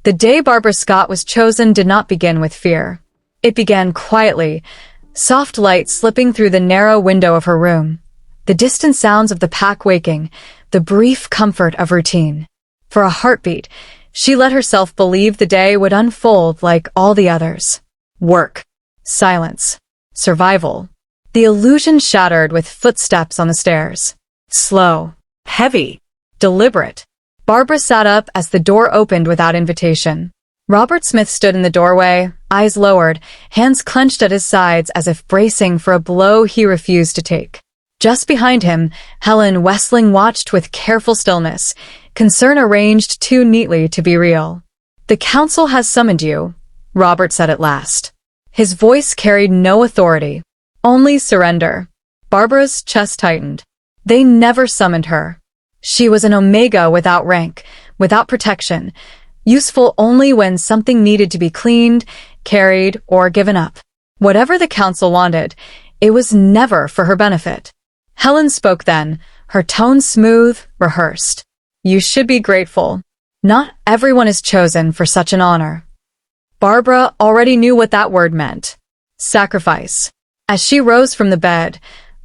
The day Barbara Scott was chosen did not begin with fear. It began quietly, soft light slipping through the narrow window of her room, the distant sounds of the pack waking, the brief comfort of routine. For a heartbeat, she let herself believe the day would unfold like all the others. Work, silence, survival. The illusion shattered with footsteps on the stairs. Slow, heavy, deliberate. Barbara sat up as the door opened without invitation. Robert Smith stood in the doorway, eyes lowered, hands clenched at his sides as if bracing for a blow he refused to take. Just behind him, Helen Westling watched with careful stillness, concern arranged too neatly to be real. "The council has summoned you," Robert said at last. His voice carried no authority, only surrender. Barbara's chest tightened. They never summoned her. She was an Omega without rank, without protection, useful only when something needed to be cleaned, carried, or given up. Whatever the council wanted, it was never for her benefit. Helen spoke then, her tone smooth, rehearsed. "You should be grateful. Not everyone is chosen for such an honor." Barbara already knew what that word meant. Sacrifice. As she rose from the bed,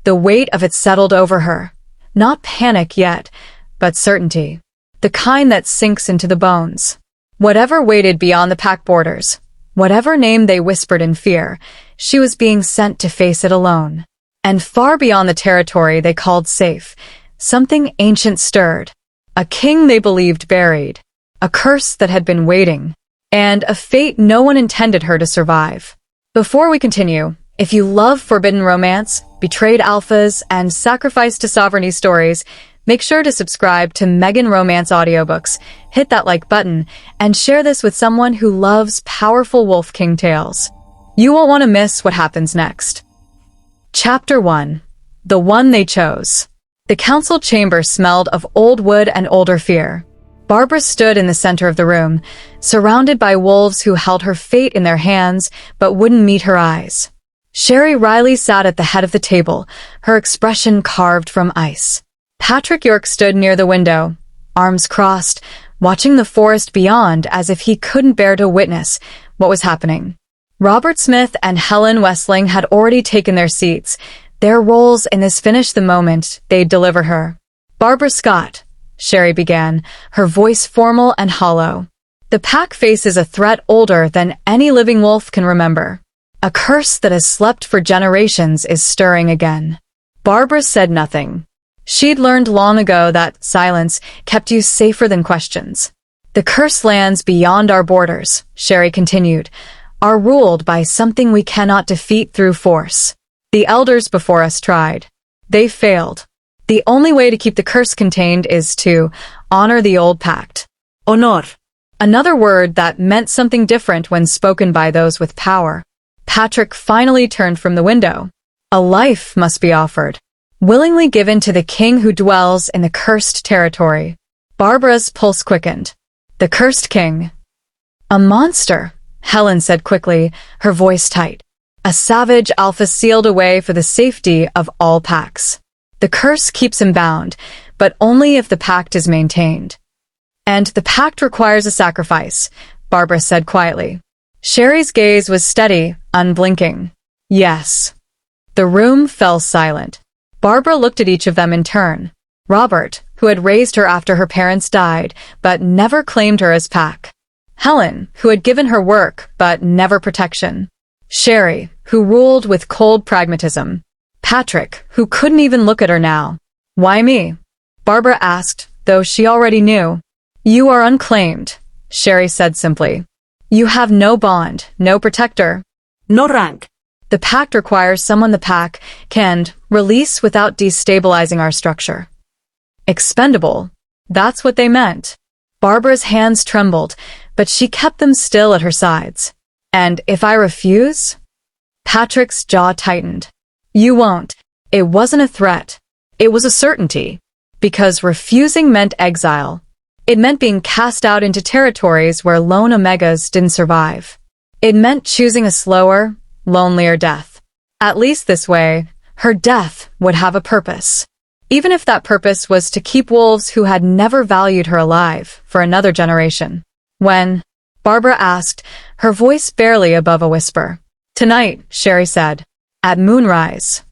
the weight of it settled over her. Not panic yet, but certainty. The kind that sinks into the bones. Whatever waited beyond the pack borders, whatever name they whispered in fear, she was being sent to face it alone. And far beyond the territory they called safe, something ancient stirred. A king they believed buried, a curse that had been waiting, and a fate no one intended her to survive. Before we continue, if you love forbidden romance, betrayed alphas, and sacrifice to sovereignty stories, make sure to subscribe to Megan Romance Audiobooks, hit that like button, and share this with someone who loves powerful Wolf King tales. You won't want to miss what happens next. Chapter 1. The One They Chose. The council chamber smelled of old wood and older fear. Barbara stood in the center of the room, surrounded by wolves who held her fate in their hands but wouldn't meet her eyes. Sherry Riley sat at the head of the table, her expression carved from ice. Patrick York stood near the window, arms crossed, watching the forest beyond as if he couldn't bear to witness what was happening. Robert Smith and Helen Westling had already taken their seats. Their roles in this finished the moment they'd deliver her. "Barbara Scott," Sherry began, her voice formal and hollow. "The pack faces a threat older than any living wolf can remember. A curse that has slept for generations is stirring again." Barbara said nothing. She'd learned long ago that silence kept you safer than questions. "The curse lands beyond our borders," Sherry continued, "are ruled by something we cannot defeat through force. The elders before us tried. They failed. The only way to keep the curse contained is to honor the old pact." Honor. Another word that meant something different when spoken by those with power. Patrick finally turned from the window. "A life must be offered, willingly given to the king who dwells in the cursed territory." Barbara's pulse quickened. "The cursed king." "A monster," Helen said quickly, her voice tight. "A savage alpha sealed away for the safety of all packs. The curse keeps him bound, but only if the pact is maintained." "And the pact requires a sacrifice," Barbara said quietly. Sherry's gaze was steady, unblinking. "Yes." The room fell silent. Barbara looked at each of them in turn. Robert, who had raised her after her parents died, but never claimed her as pack. Helen, who had given her work, but never protection. Sherry, who ruled with cold pragmatism. Patrick, who couldn't even look at her now. "Why me?" Barbara asked, though she already knew. "You are unclaimed," Sherry said simply. "You have no bond, no protector. No rank. The pact requires someone the pack can release without destabilizing our structure." Expendable. That's what they meant. Barbara's hands trembled, but she kept them still at her sides. "And if I refuse?" Patrick's jaw tightened. "You won't." It wasn't a threat. It was a certainty. Because refusing meant exile. It meant being cast out into territories where lone Omegas didn't survive. It meant choosing a slower, lonelier death. At least this way, her death would have a purpose. Even if that purpose was to keep wolves who had never valued her alive for another generation. When Barbara asked, her voice barely above a whisper. Tonight, Sherry said. At moonrise.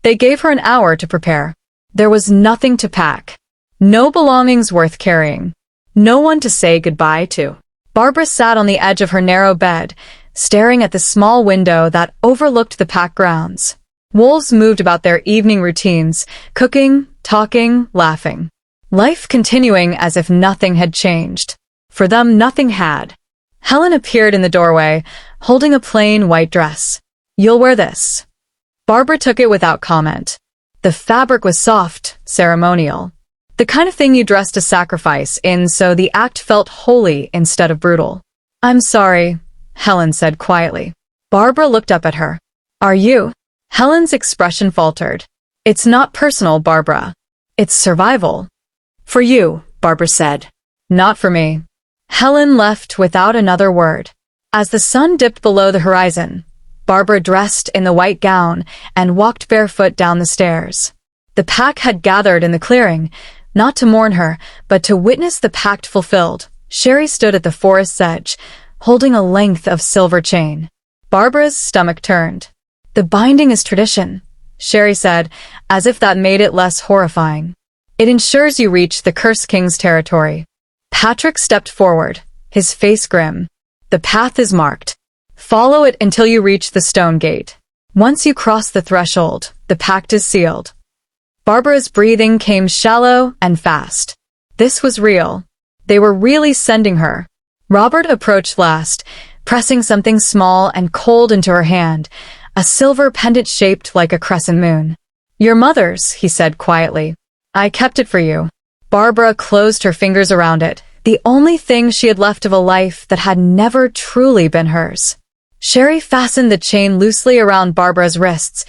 They gave her an hour to prepare. There was nothing to pack. No belongings worth carrying. No one to say goodbye to. Barbara sat on the edge of her narrow bed, staring at the small window that overlooked the pack grounds. Wolves moved about their evening routines, cooking, talking, laughing. Life continuing as if nothing had changed. For them, nothing had. Helen appeared in the doorway, holding a plain white dress. You'll wear this. Barbara took it without comment. The fabric was soft, ceremonial. The kind of thing you dressed a sacrifice in so the act felt holy instead of brutal. I'm sorry, Helen said quietly. Barbara looked up at her. Are you? Helen's expression faltered. It's not personal, Barbara. It's survival. For you, Barbara said. Not for me. Helen left without another word. As the sun dipped below the horizon, Barbara dressed in the white gown and walked barefoot down the stairs. The pack had gathered in the clearing, not to mourn her, but to witness the pact fulfilled. Sherry stood at the forest's edge, holding a length of silver chain. Barbara's stomach turned. The binding is tradition, Sherry said, as if that made it less horrifying. It ensures you reach the Curse King's territory. Patrick stepped forward, his face grim. The path is marked. Follow it until you reach the stone gate. Once you cross the threshold, the pact is sealed. Barbara's breathing came shallow and fast. This was real. They were really sending her. Robert approached last, pressing something small and cold into her hand, a silver pendant shaped like a crescent moon. Your mother's, he said quietly. I kept it for you. Barbara closed her fingers around it, the only thing she had left of a life that had never truly been hers. Sherry fastened the chain loosely around Barbara's wrists,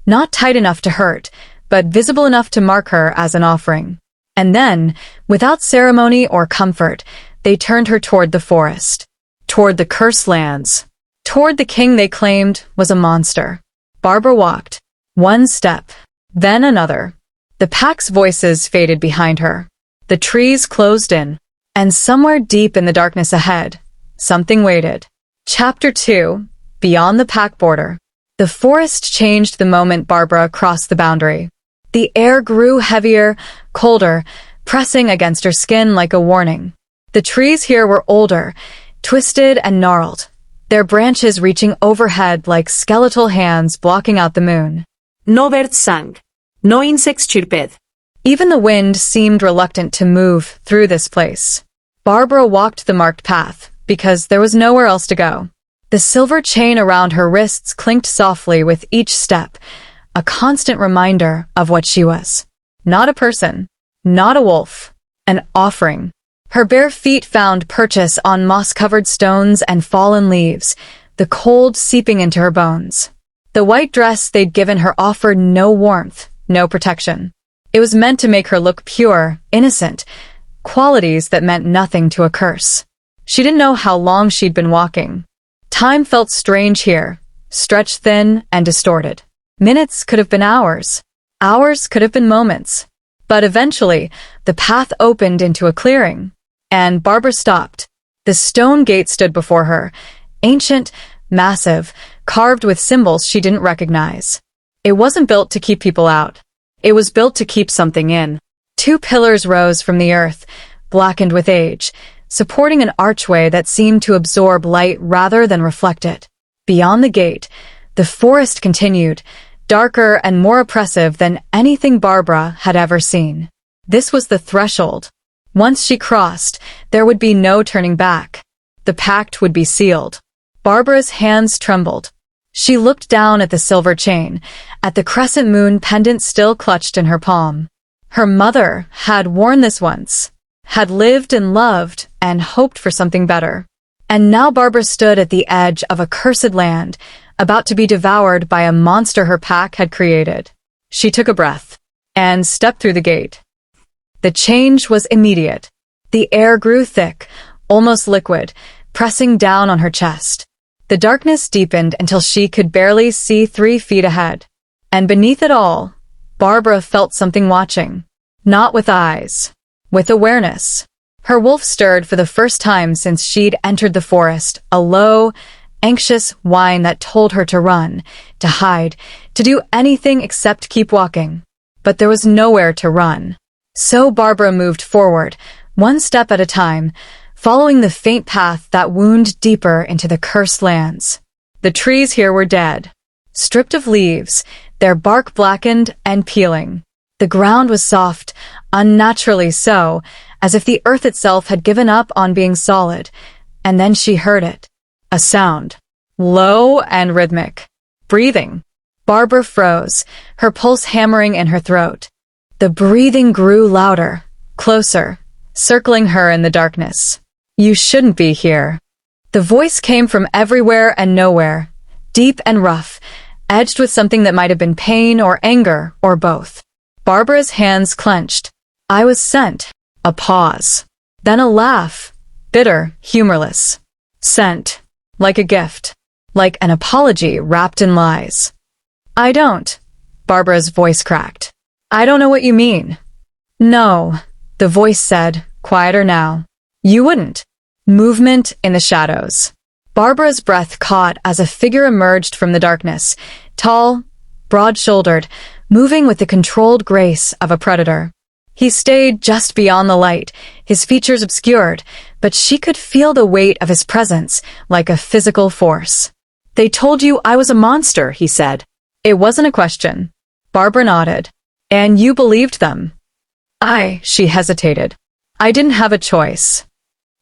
not tight enough to hurt, but visible enough to mark her as an offering. And then, without ceremony or comfort, they turned her toward the forest, toward the cursed lands, toward the king they claimed was a monster. Barbara walked, one step, then another. The pack's voices faded behind her. The trees closed in, and somewhere deep in the darkness ahead, something waited. Chapter 2, Beyond the Pack Border. The forest changed the moment Barbara crossed the boundary. The air grew heavier, colder, pressing against her skin like a warning. The trees here were older, twisted and gnarled, their branches reaching overhead like skeletal hands blocking out the moon. No birds sang. No insects chirped. Even the wind seemed reluctant to move through this place. Barbara walked the marked path, because there was nowhere else to go. The silver chain around her wrists clinked softly with each step, a constant reminder of what she was. Not a person, not a wolf, an offering. Her bare feet found purchase on moss-covered stones and fallen leaves, the cold seeping into her bones. The white dress they'd given her offered no warmth, no protection. It was meant to make her look pure, innocent, qualities that meant nothing to a curse. She didn't know how long she'd been walking. Time felt strange here, stretched thin and distorted. Minutes could have been hours. Hours could have been moments. But eventually, the path opened into a clearing, and Barbara stopped. The stone gate stood before her, ancient, massive, carved with symbols she didn't recognize. It wasn't built to keep people out. It was built to keep something in. Two pillars rose from the earth, blackened with age, supporting an archway that seemed to absorb light rather than reflect it. Beyond the gate, the forest continued, darker and more oppressive than anything Barbara had ever seen. This was the threshold. Once she crossed, there would be no turning back. The pact would be sealed. Barbara's hands trembled. She looked down at the silver chain, at the crescent moon pendant still clutched in her palm. Her mother had worn this once, had lived and loved and hoped for something better. And now Barbara stood at the edge of a cursed land, about to be devoured by a monster her pack had created. She took a breath and stepped through the gate. The change was immediate. The air grew thick, almost liquid, pressing down on her chest. The darkness deepened until she could barely see 3 feet ahead. And beneath it all, Barbara felt something watching. Not with eyes, with awareness. Her wolf stirred for the first time since she'd entered the forest, a low, anxious whine that told her to run, to hide, to do anything except keep walking. But there was nowhere to run. So Barbara moved forward, one step at a time, following the faint path that wound deeper into the cursed lands. The trees here were dead, stripped of leaves, their bark blackened and peeling. The ground was soft, unnaturally so, as if the earth itself had given up on being solid. And then she heard it. A sound. Low and rhythmic. Breathing. Barbara froze, her pulse hammering in her throat. The breathing grew louder, closer, circling her in the darkness. You shouldn't be here. The voice came from everywhere and nowhere, deep and rough, edged with something that might have been pain or anger or both. Barbara's hands clenched. I was sent. A pause. Then a laugh. Bitter, humorless. Sent. Like a gift. Like an apology wrapped in lies. I don't. Barbara's voice cracked. I don't know what you mean. No, the voice said, quieter now. You wouldn't. Movement in the shadows. Barbara's breath caught as a figure emerged from the darkness, tall, broad-shouldered, moving with the controlled grace of a predator. He stayed just beyond the light, his features obscured, but she could feel the weight of his presence like a physical force. They told you I was a monster, he said. It wasn't a question. Barbara nodded. And you believed them. She hesitated. I didn't have a choice.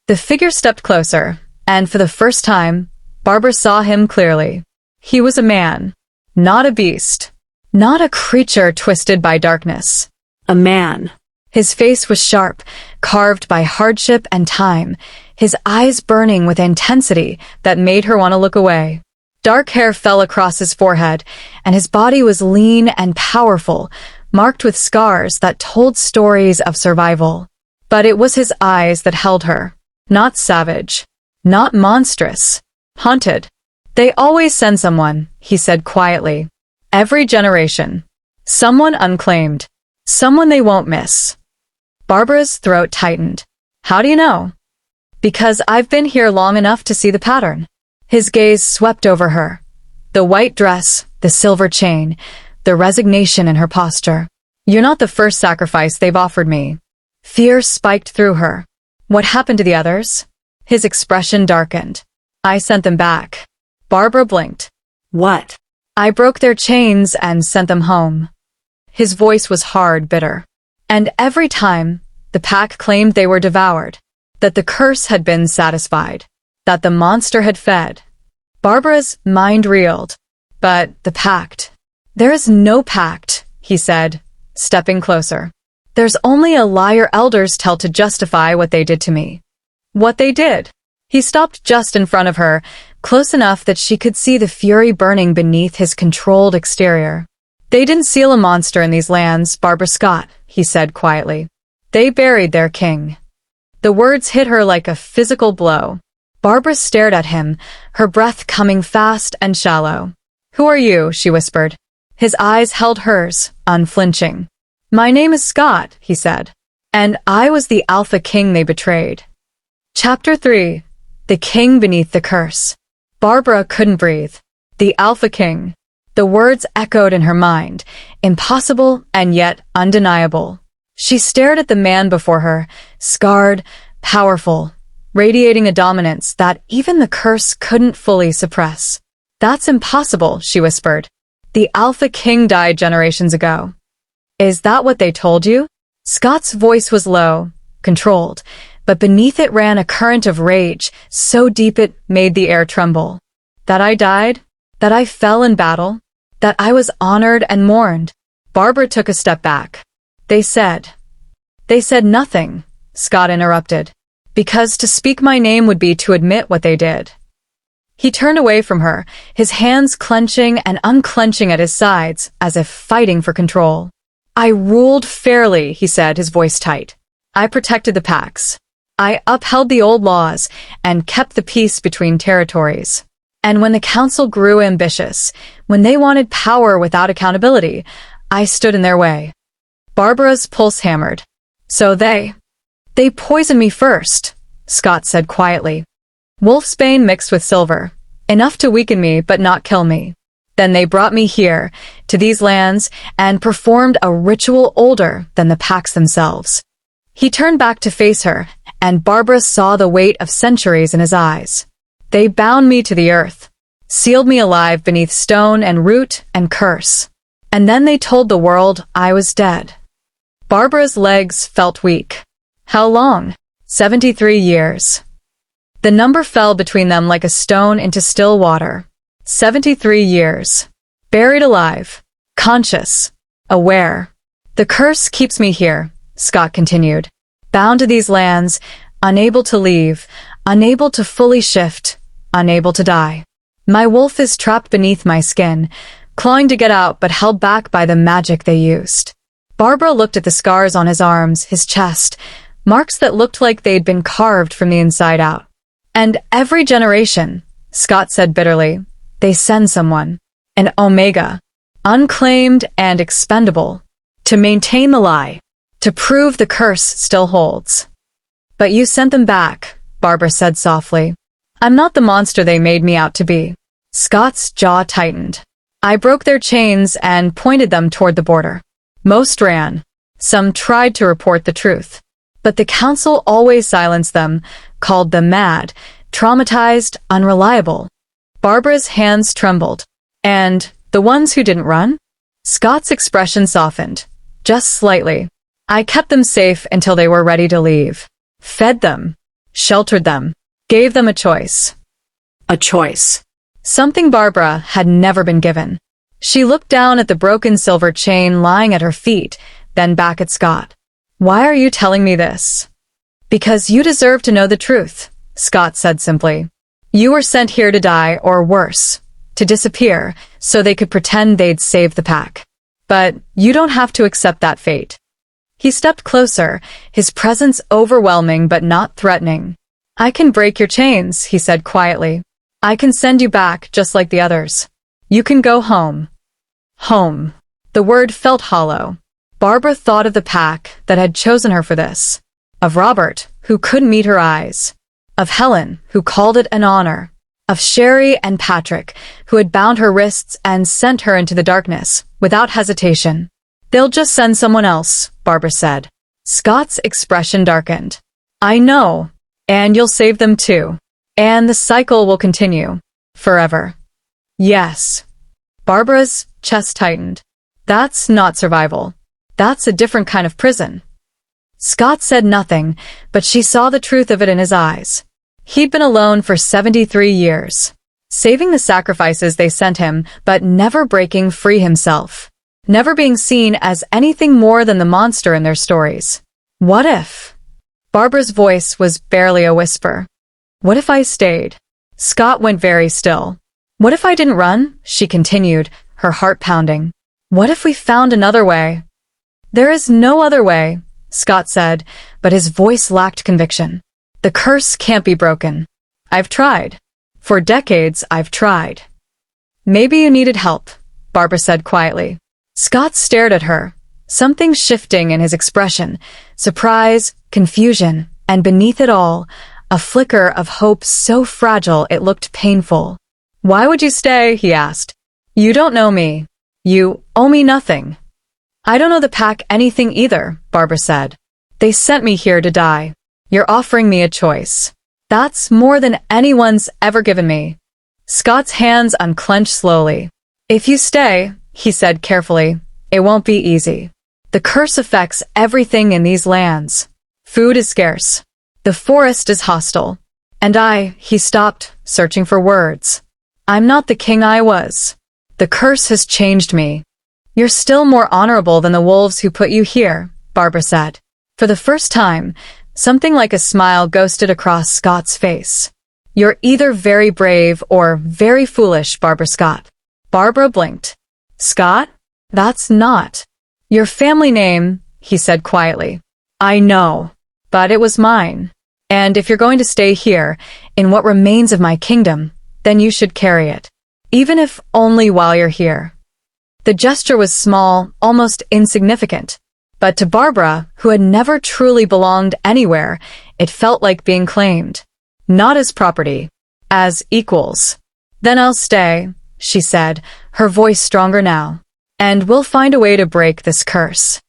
The figure stepped closer, and for the first time, Barbara saw him clearly. He was a man, not a beast, not a creature twisted by darkness. A man. His face was sharp, carved by hardship and time, his eyes burning with intensity that made her want to look away. Dark hair fell across his forehead, and his body was lean and powerful, marked with scars that told stories of survival. But it was his eyes that held her. Not savage. Not monstrous. Haunted. They always send someone, he said quietly. Every generation. Someone unclaimed. Someone they won't miss. Barbara's throat tightened. How do you know? Because I've been here long enough to see the pattern. His gaze swept over her. The white dress, the silver chain, the resignation in her posture. You're not the first sacrifice they've offered me. Fear spiked through her. What happened to the others? His expression darkened. I sent them back. Barbara blinked. What? I broke their chains and sent them home. His voice was hard, bitter. And every time, the pack claimed they were devoured, that the curse had been satisfied, that the monster had fed. Barbara's mind reeled. But the pact. There is no pact, he said, stepping closer. There's only a lie your elders tell to justify what they did to me. What they did. He stopped just in front of her, close enough that she could see the fury burning beneath his controlled exterior. They didn't seal a monster in these lands, Barbara Scott, he said quietly. They buried their king. The words hit her like a physical blow. Barbara stared at him, her breath coming fast and shallow. Who are you? She whispered. His eyes held hers, unflinching. My name is Scott, he said. And I was the Alpha King they betrayed. Chapter 3. The King Beneath the Curse. Barbara couldn't breathe. The Alpha King. The words echoed in her mind, impossible and yet undeniable. She stared at the man before her, scarred, powerful, radiating a dominance that even the curse couldn't fully suppress. That's impossible, she whispered. The Alpha King died generations ago. Is that what they told you? Scott's voice was low, controlled, but beneath it ran a current of rage, so deep it made the air tremble. That I died? That I fell in battle? That I was honored and mourned? Barbara took a step back. They said nothing, Scott interrupted, because to speak my name would be to admit what they did. He turned away from her, his hands clenching and unclenching at his sides, as if fighting for control. I ruled fairly, he said, his voice tight. I protected the packs. I upheld the old laws and kept the peace between territories. And when the council grew ambitious, when they wanted power without accountability, I stood in their way. Barbara's pulse hammered. So they They poisoned me first, Scott said quietly. Wolfsbane mixed with silver, enough to weaken me but not kill me. Then they brought me here, to these lands, and performed a ritual older than the packs themselves. He turned back to face her, and Barbara saw the weight of centuries in his eyes. They bound me to the earth, sealed me alive beneath stone and root and curse. And then they told the world I was dead. Barbara's legs felt weak. How long? 73 years. The number fell between them like a stone into still water. 73 years. Buried alive. Conscious. Aware. The curse keeps me here, Scott continued. Bound to these lands, unable to leave, unable to fully shift, unable to die. My wolf is trapped beneath my skin, clawing to get out but held back by the magic they used. Barbara looked at the scars on his arms, his chest, marks that looked like they'd been carved from the inside out. And every generation, Scott said bitterly, they send someone, an Omega, unclaimed and expendable, to maintain the lie, to prove the curse still holds. But you sent them back, Barbara said softly. I'm not the monster they made me out to be. Scott's jaw tightened. I broke their chains and pointed them toward the border. Most ran. Some tried to report the truth. But the council always silenced them, called them mad, traumatized, unreliable. Barbara's hands trembled. And the ones who didn't run? Scott's expression softened. Just slightly. I kept them safe until they were ready to leave. Fed them. Sheltered them. Gave them a choice. A choice. Something Barbara had never been given. She looked down at the broken silver chain lying at her feet, then back at Scott. Why are you telling me this? Because you deserve to know the truth, Scott said simply. You were sent here to die, or worse, to disappear, so they could pretend they'd saved the pack. But you don't have to accept that fate. He stepped closer, his presence overwhelming but not threatening. I can break your chains, he said quietly. I can send you back just like the others. You can go home. Home. The word felt hollow. Barbara thought of the pack that had chosen her for this. Of Robert, who couldn't meet her eyes. Of Helen, who called it an honor. Of Sherry and Patrick, who had bound her wrists and sent her into the darkness, without hesitation. They'll just send someone else, Barbara said. Scott's expression darkened. I know. And you'll save them too. And the cycle will continue. Forever. Yes. Barbara's chest tightened. That's not survival. That's a different kind of prison. Scott said nothing, but she saw the truth of it in his eyes. He'd been alone for 73 years, saving the sacrifices they sent him, but never breaking free himself. Never being seen as anything more than the monster in their stories. What if? Barbara's voice was barely a whisper. What if I stayed? Scott went very still. What if I didn't run? She continued, her heart pounding. What if we found another way? There is no other way, Scott said, but his voice lacked conviction. The curse can't be broken. I've tried. For decades, I've tried. Maybe you needed help, Barbara said quietly. Scott stared at her, something shifting in his expression, surprise, confusion, and beneath it all, a flicker of hope so fragile it looked painful. Why would you stay? He asked. You don't know me. You owe me nothing. I don't owe the pack anything either, Barbara said. They sent me here to die. You're offering me a choice. That's more than anyone's ever given me. Scott's hands unclenched slowly. If you stay, he said carefully, it won't be easy. The curse affects everything in these lands. Food is scarce. The forest is hostile. And he stopped, searching for words. I'm not the king I was. The curse has changed me. You're still more honorable than the wolves who put you here, Barbara said. For the first time, something like a smile ghosted across Scott's face. You're either very brave or very foolish, Barbara Scott. Barbara blinked. Scott? That's not your family name, he said quietly. I know, but it was mine. And if you're going to stay here, in what remains of my kingdom, then you should carry it. Even if only while you're here. The gesture was small, almost insignificant, But to Barbara, who had never truly belonged anywhere, it felt like being claimed. Not as property, as equals. "Then I'll stay," she said, her voice stronger now. "And we'll find a way to break this curse."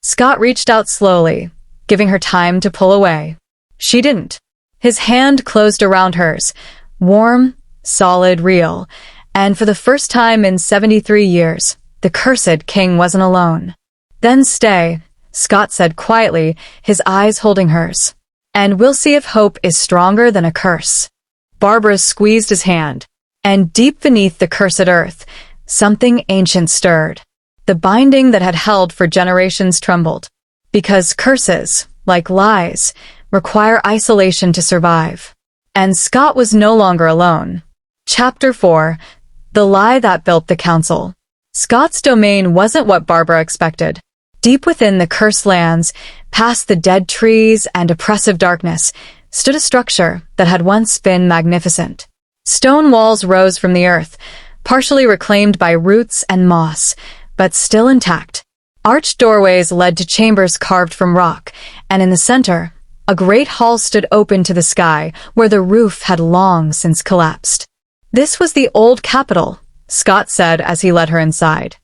Scott reached out slowly, giving her time to pull away. She didn't. His hand closed around hers, warm, solid, real, and for the first time in 73 years, the cursed king wasn't alone. "Then stay," Scott said quietly, his eyes holding hers. "And we'll see if hope is stronger than a curse." Barbara squeezed his hand, and deep beneath the cursed earth, something ancient stirred. The binding that had held for generations trembled. Because curses, like lies, require isolation to survive. And Scott was no longer alone. Chapter 4. The Lie That Built the Council. Scott's domain wasn't what Barbara expected. Deep within the cursed lands, past the dead trees and oppressive darkness, stood a structure that had once been magnificent. Stone walls rose from the earth, partially reclaimed by roots and moss, but still intact. Arched doorways led to chambers carved from rock, and in the center, a great hall stood open to the sky, where the roof had long since collapsed. "This was the old capital," Scott said as he led her inside.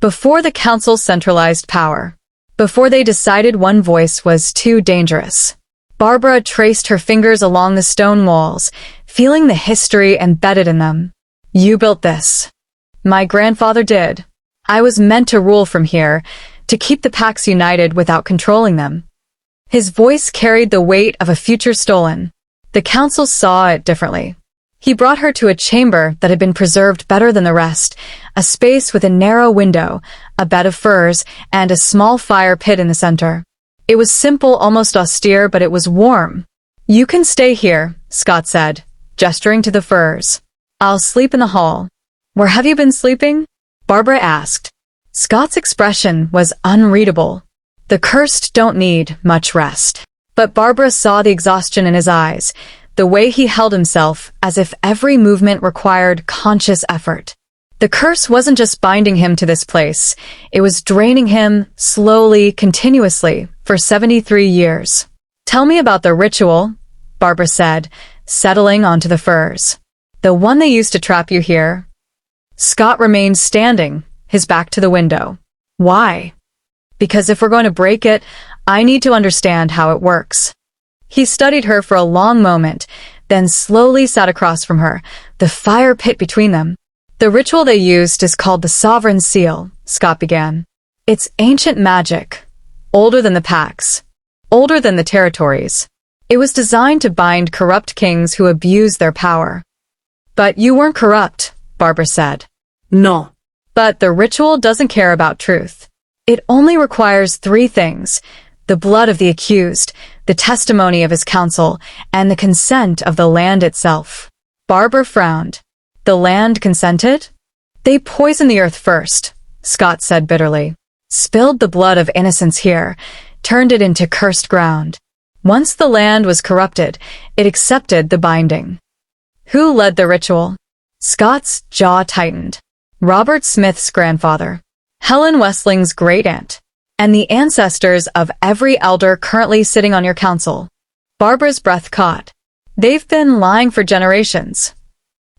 "Before the council centralized power. Before they decided one voice was too dangerous." Barbara traced her fingers along the stone walls, feeling the history embedded in them. "You built this." "My grandfather did. I was meant to rule from here, to keep the packs united without controlling them." His voice carried the weight of a future stolen. The council saw it differently. He brought her to a chamber that had been preserved better than the rest, a space with a narrow window, a bed of furs, and a small fire pit in the center. It was simple, almost austere, but it was warm. "You can stay here," Scott said, gesturing to the furs. "I'll sleep in the hall." "Where have you been sleeping?" Barbara asked. Scott's expression was unreadable. The cursed don't need much rest. But Barbara saw the exhaustion in his eyes, the way he held himself as if every movement required conscious effort. The curse wasn't just binding him to this place, it was draining him, slowly, continuously, for 73 years. "Tell me about the ritual," Barbara said, settling onto the furs. "The one they used to trap you here." Scott remained standing, his back to the window. "Why?" "Because if we're going to break it, I need to understand how it works." He studied her for a long moment, then slowly sat across from her, the fire pit between them. "The ritual they used is called the Sovereign Seal," Scott began. "It's ancient magic, older than the packs, older than the territories. It was designed to bind corrupt kings who abuse their power." "But you weren't corrupt," Barbara said. No. "But the ritual doesn't care about truth. It only requires 3 things: the blood of the accused, the testimony of his counsel, and the consent of the land itself." Barbara frowned. "The land consented?" "They poisoned the earth first," Scott said bitterly. "Spilled the blood of innocents here, turned it into cursed ground. Once the land was corrupted, it accepted the binding." "Who led the ritual?" Scott's jaw tightened. "Robert Smith's grandfather, Helen Westling's great-aunt, and the ancestors of every elder currently sitting on your council." Barbara's breath caught. "They've been lying for generations."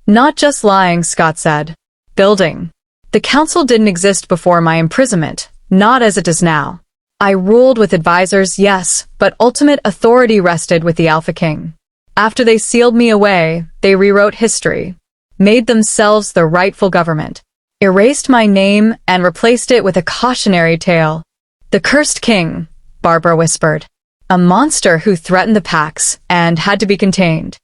"Not just lying," Scott said. "Building. The council didn't exist before my imprisonment, not as it does now. I ruled with advisors, yes, but ultimate authority rested with the Alpha King. After they sealed me away, they rewrote history, made themselves the rightful government, erased my name and replaced it with a cautionary tale. The cursed king," Barbara whispered. "A monster who threatened the packs and had to be contained."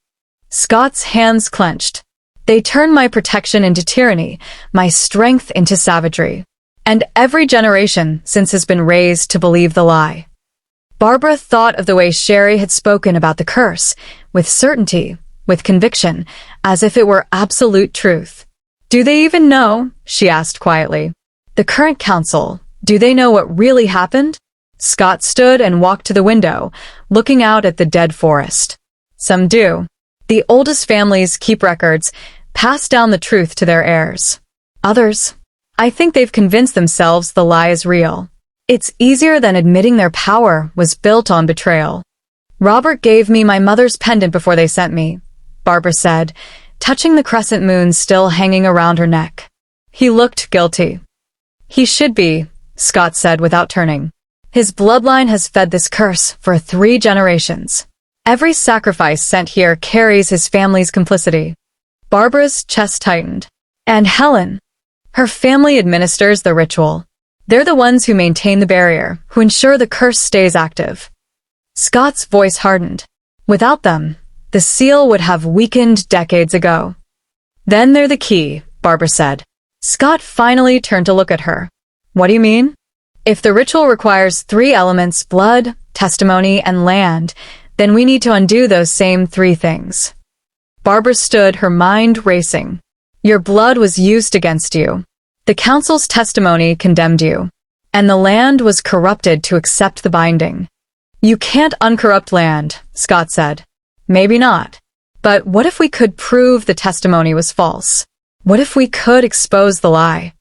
Scott's hands clenched. "They turned my protection into tyranny, my strength into savagery. And every generation since has been raised to believe the lie." Barbara thought of the way Sherry had spoken about the curse, with certainty, with conviction, as if it were absolute truth. "Do they even know?" she asked quietly. "The current council, do they know what really happened?" Scott stood and walked to the window, looking out at the dead forest. "Some do. The oldest families keep records, pass down the truth to their heirs. Others, I think they've convinced themselves the lie is real. It's easier than admitting their power was built on betrayal. Robert gave me my mother's pendant before they sent me, Barbara said, touching the crescent moon still hanging around her neck. He looked guilty. He should be, Scott said without turning. His bloodline has fed this curse for 3 generations. Every sacrifice sent here carries his family's complicity. Barbara's chest tightened. And Helen. Her family administers the ritual. They're the ones who maintain the barrier, who ensure the curse stays active. Scott's voice hardened. Without them, the seal would have weakened decades ago. Then they're the key, Barbara said. Scott finally turned to look at her. What do you mean? If the ritual requires 3 elements, blood, testimony, and land, then we need to undo those same 3 things. Barbara stood, her mind racing. Your blood was used against you. The council's testimony condemned you. And the land was corrupted to accept the binding. You can't uncorrupt land, Scott said. Maybe not. But what if we could prove the testimony was false? What if we could expose the lie?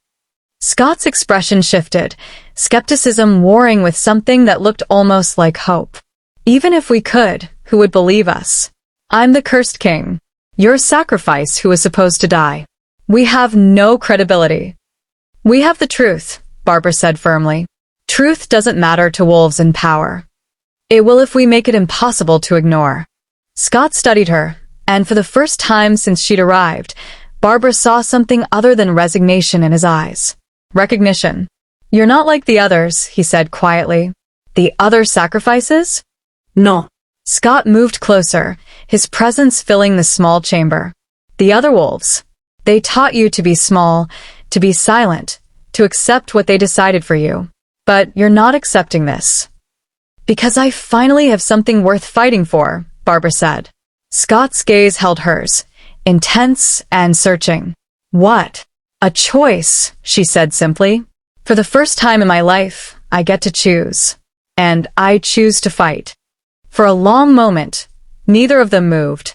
Scott's expression shifted, skepticism warring with something that looked almost like hope. Even if we could, who would believe us? I'm the cursed king. You're a sacrifice who was supposed to die. We have no credibility. We have the truth, Barbara said firmly. Truth doesn't matter to wolves in power. It will if we make it impossible to ignore. Scott studied her, and for the first time since she'd arrived, Barbara saw something other than resignation in his eyes. Recognition. You're not like the others, he said quietly. The other sacrifices? No. Scott moved closer, his presence filling the small chamber. The other wolves. They taught you to be small, to be silent, to accept what they decided for you. But you're not accepting this. Because I finally have something worth fighting for, Barbara said. Scott's gaze held hers, intense and searching. What? A choice, she said simply. For the first time in my life, I get to choose. And I choose to fight. For a long moment, neither of them moved.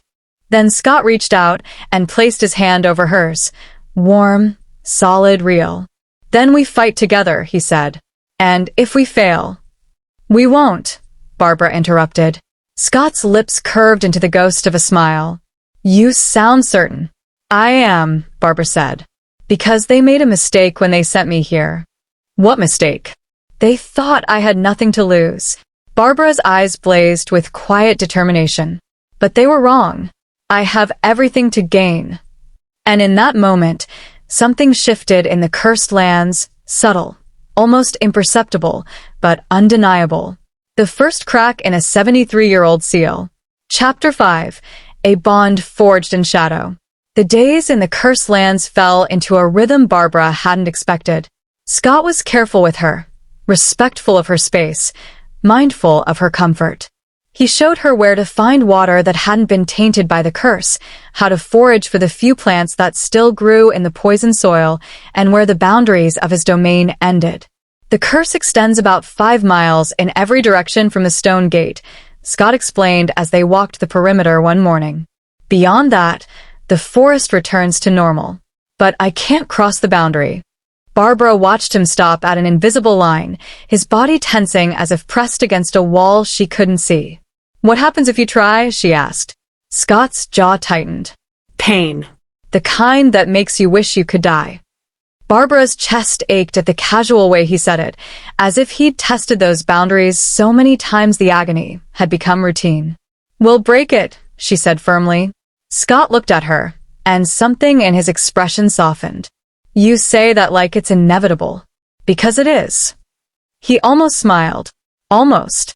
Then Scott reached out and placed his hand over hers. Warm, solid, real. Then we fight together, he said. And if we fail... We won't, Barbara interrupted. Scott's lips curved into the ghost of a smile. You sound certain. I am, Barbara said. Because they made a mistake when they sent me here. What mistake? They thought I had nothing to lose. Barbara's eyes blazed with quiet determination. But they were wrong. I have everything to gain. And in that moment, something shifted in the cursed lands, subtle, almost imperceptible, but undeniable. The first crack in a 73-year-old seal. Chapter 5. A bond forged in shadow. The days in the cursed lands fell into a rhythm Barbara hadn't expected. Scott was careful with her, respectful of her space, mindful of her comfort. He showed her where to find water that hadn't been tainted by the curse, how to forage for the few plants that still grew in the poisoned soil, and where the boundaries of his domain ended. The curse extends about 5 miles in every direction from the stone gate, Scott explained as they walked the perimeter one morning. Beyond that, the forest returns to normal. But I can't cross the boundary. Barbara watched him stop at an invisible line, his body tensing as if pressed against a wall she couldn't see. What happens if you try? She asked. Scott's jaw tightened. Pain. The kind that makes you wish you could die. Barbara's chest ached at the casual way he said it, as if he'd tested those boundaries so many times the agony had become routine. We'll break it, she said firmly. Scott looked at her, and something in his expression softened. You say that like it's inevitable. Because it is. He almost smiled. Almost.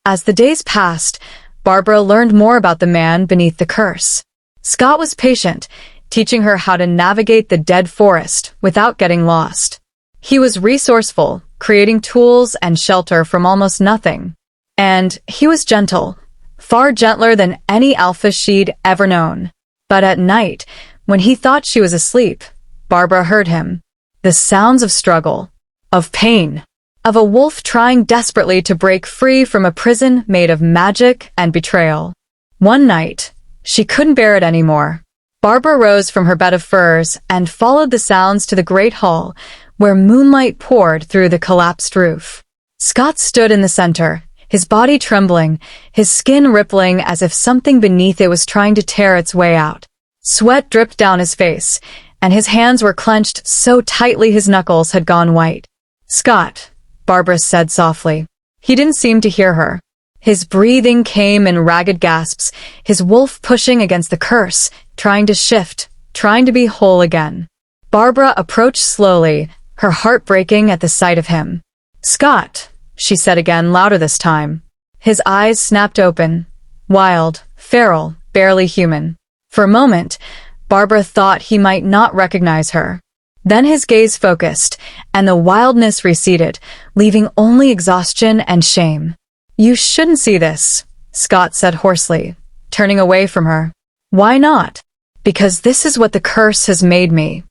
As the days passed, Barbara learned more about the man beneath the curse. Scott was patient, teaching her how to navigate the dead forest without getting lost. He was resourceful, creating tools and shelter from almost nothing. And he was gentle, far gentler than any alpha she'd ever known. But at night, when he thought she was asleep, Barbara heard him. The sounds of struggle, of pain, of a wolf trying desperately to break free from a prison made of magic and betrayal. One night, she couldn't bear it anymore. Barbara rose from her bed of furs and followed the sounds to the great hall, where moonlight poured through the collapsed roof. Scott stood in the center, his body trembling, his skin rippling as if something beneath it was trying to tear its way out. Sweat dripped down his face, and his hands were clenched so tightly his knuckles had gone white. "Scott," Barbara said softly. He didn't seem to hear her. His breathing came in ragged gasps, his wolf pushing against the curse, trying to shift, trying to be whole again. Barbara approached slowly, her heart breaking at the sight of him. "Scott," she said again, louder this time. His eyes snapped open, wild, feral, barely human. For a moment, Barbara thought he might not recognize her. Then his gaze focused, and the wildness receded, leaving only exhaustion and shame. "You shouldn't see this," Scott said hoarsely, turning away from her. "Why not?" "Because this is what the curse has made me."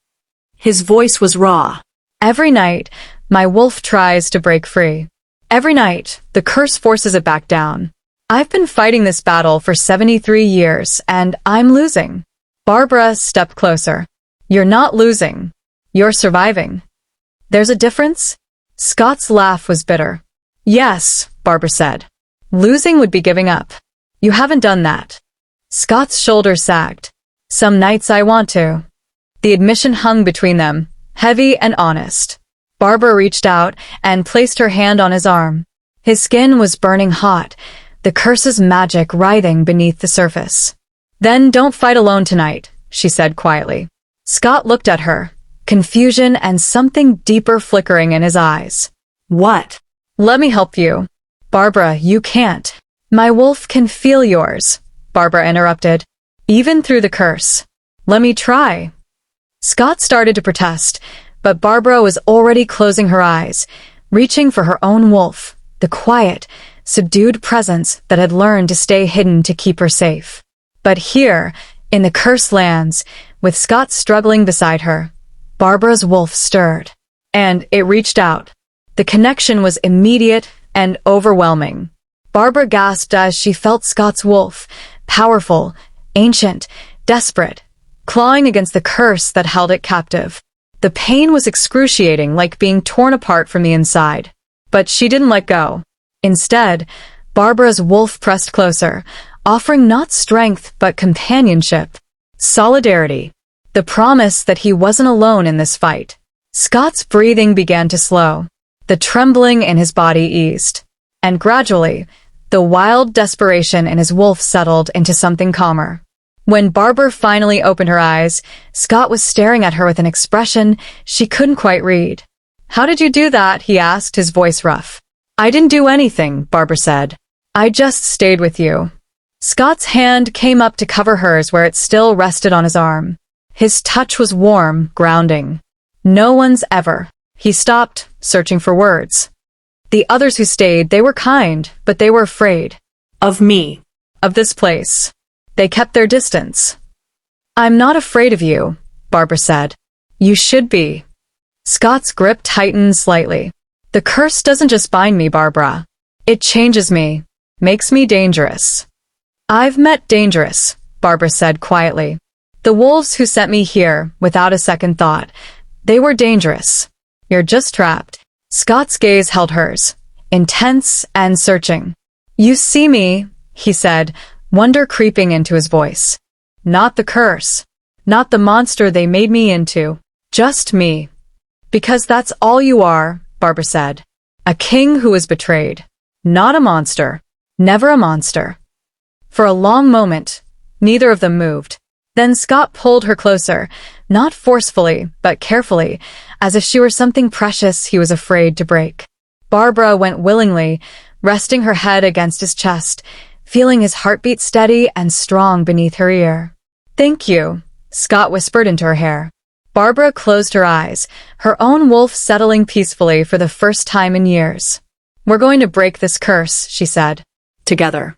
His voice was raw. "Every night, my wolf tries to break free. Every night, the curse forces it back down. I've been fighting this battle for 73 years, and I'm losing." Barbara stepped closer. "You're not losing. You're surviving." "There's a difference?" Scott's laugh was bitter. "Yes," Barbara said. "Losing would be giving up. You haven't done that." Scott's shoulders sagged. "Some nights I want to." The admission hung between them, heavy and honest. Barbara reached out and placed her hand on his arm. His skin was burning hot, the curse's magic writhing beneath the surface. "Then don't fight alone tonight," she said quietly. Scott looked at her, confusion and something deeper flickering in his eyes. "What?" "Let me help you." "Barbara, you can't." "My wolf can feel yours," Barbara interrupted. "Even through the curse." "Let me try." Scott started to protest, but Barbara was already closing her eyes, reaching for her own wolf, the quiet, subdued presence that had learned to stay hidden to keep her safe. But here, in the cursed lands, with Scott struggling beside her, Barbara's wolf stirred, and it reached out. The connection was immediate and overwhelming. Barbara gasped as she felt Scott's wolf, powerful, ancient, desperate, clawing against the curse that held it captive. The pain was excruciating, like being torn apart from the inside. But she didn't let go. Instead, Barbara's wolf pressed closer, offering not strength but companionship, solidarity, the promise that he wasn't alone in this fight. Scott's breathing began to slow. The trembling in his body eased. And gradually, the wild desperation in his wolf settled into something calmer. When Barbara finally opened her eyes, Scott was staring at her with an expression she couldn't quite read. "How did you do that?" he asked, his voice rough. "I didn't do anything," Barbara said. "I just stayed with you." Scott's hand came up to cover hers where it still rested on his arm. His touch was warm, grounding. "No one's ever." He stopped, searching for words. The others who stayed, they were kind, but they were afraid. "Of me." "Of this place." They kept their distance. "I'm not afraid of you," Barbara said. "You should be." Scott's grip tightened slightly. "The curse doesn't just bind me, Barbara. It changes me, makes me dangerous." "I've met dangerous," Barbara said quietly. "The wolves who sent me here, without a second thought, they were dangerous. You're just trapped." Scott's gaze held hers, intense and searching. "You see me," he said, wonder creeping into his voice. "Not the curse. Not the monster they made me into. Just me." "Because that's all you are," Barbara said. "A king who was betrayed. Not a monster. Never a monster." For a long moment, neither of them moved. Then Scott pulled her closer, not forcefully, but carefully, as if she were something precious he was afraid to break. Barbara went willingly, resting her head against his chest, feeling his heartbeat steady and strong beneath her ear. "Thank you," Scott whispered into her hair. Barbara closed her eyes, her own wolf settling peacefully for the first time in years. "We're going to break this curse," she said. "Together."